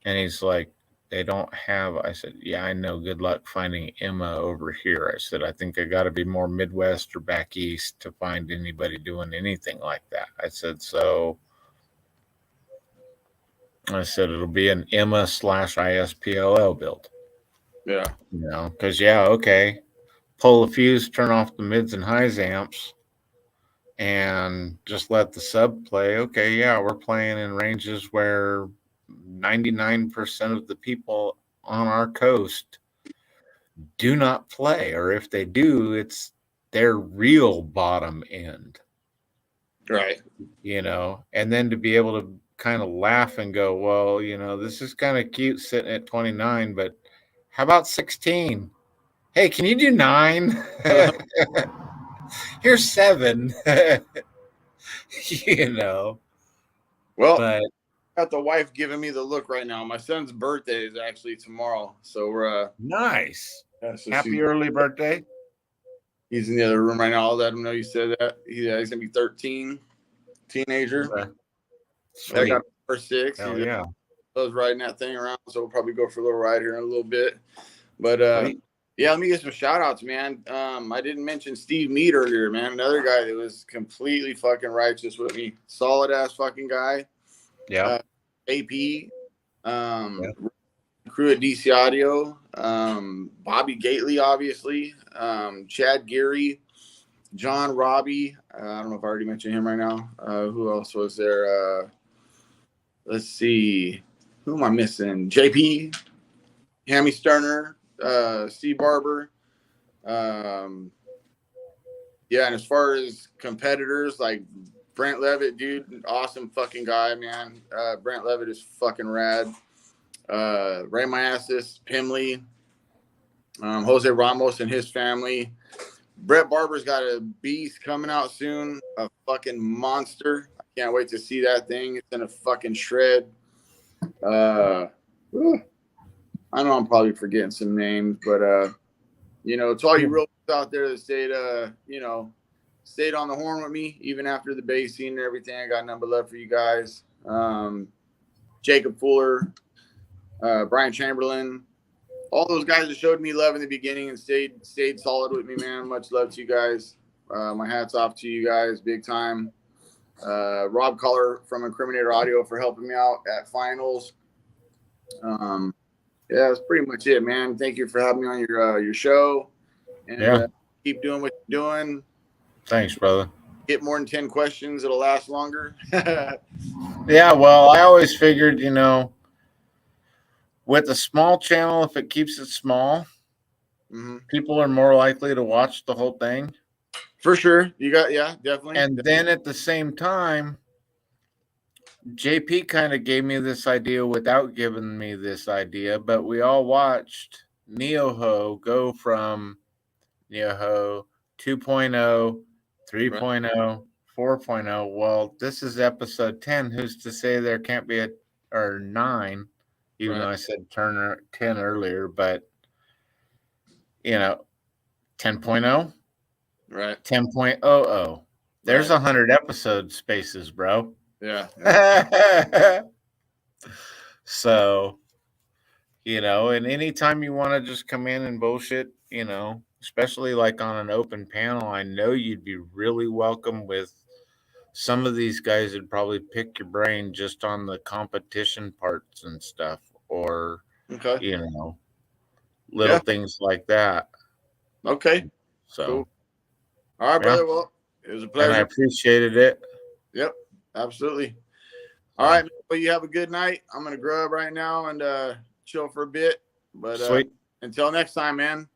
And he's like, they don't have, I said, yeah, I know. Good luck finding Emma over here. I said, I think I got to be more Midwest or back East to find anybody doing anything like that. I said, it'll be an Emma / ISPLL build. Yeah. Because, okay. Pull a fuse, turn off the mids and highs amps, and just let the sub play. Okay, yeah, we're playing in ranges where 99% of the people on our coast do not play, or if they do, it's their real bottom end. Right. And then to be able to kind of laugh and go, well, this is kind of cute sitting at 29, but how about 16? Hey, can you do 9? Here's 7. Well, But got the wife giving me the look right now. My son's birthday is actually tomorrow, so we're nice. yeah, so Happy early birthday. He's in the other room right now. I'll let him know you said that. He's gonna be 13, teenager. Okay. I got number 6. Hell He's yeah. loves riding that thing around, so we'll probably go for a little ride here in a little bit. But yeah, let me get some shout outs, man. I didn't mention Steve Mead earlier, man. Another guy that was completely fucking righteous with me. Solid ass fucking guy. Yeah. AP, crew at DC Audio, Bobby Gately, obviously, Chad Geary, John Robbie. I don't know if I already mentioned him right now. Who else was there? Let's see. Who am I missing? JP, Hammy Sterner, Steve Barber. Yeah, and as far as competitors, like Brent Levitt, dude, awesome fucking guy, man. Brent Levitt is fucking rad. Ray Mayasis, Pimley, Jose Ramos and his family. Brett Barber's got a beast coming out soon, a fucking monster. I can't wait to see that thing. It's in a fucking shred. I know I'm probably forgetting some names, but you know, to all you real out there that stayed, you know, stayed on the horn with me even after the bass scene and everything. I got number love for you guys. Jacob Fuller, Brian Chamberlain, all those guys that showed me love in the beginning and stayed solid with me, man. Much love to you guys. My hat's off to you guys, big time. Rob Collar from Incriminator Audio for helping me out at finals. Yeah, that's pretty much it, man. Thank you for having me on your show. And keep doing what you're doing. Thanks, brother. Get more than 10 questions, it'll last longer. Yeah, well, I always figured, you know, with a small channel, if it keeps it small, people are more likely to watch the whole thing. For sure. You got, yeah, definitely. And then at the same time, JP kind of gave me this idea without giving me this idea, but we all watched Neoho go from Neoho 2.0, 3.0, 4.0. Well, this is episode 10. Who's to say there can't be a, or 9, even though I said 10 earlier, but, you know, 10.0, right? 10.00. There's 100 episode spaces, bro. Yeah. So, you know, and anytime you want to just come in and bullshit, you know, especially like on an open panel, I know you'd be really welcome with some of these guys would probably pick your brain just on the competition parts and stuff, or, you know, little things like that. Okay. So, cool. All right, brother. Well, it was a pleasure. And I appreciated it. Yep, absolutely. All right, well, you have a good night. I'm gonna grub right now and chill for a bit. But sweet. Until next time, man.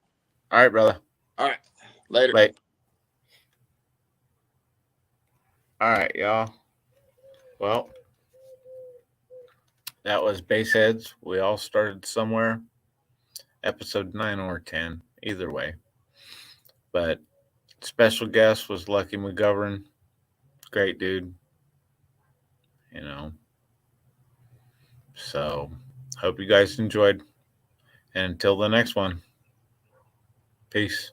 All right, brother. All right. Later. Late. All right, y'all. Well, that was Bassheads. We all started somewhere. Episode 9 or 10, either way. But special guest was Lucky McGovern. Great dude. You know. So, hope you guys enjoyed. And until the next one, peace.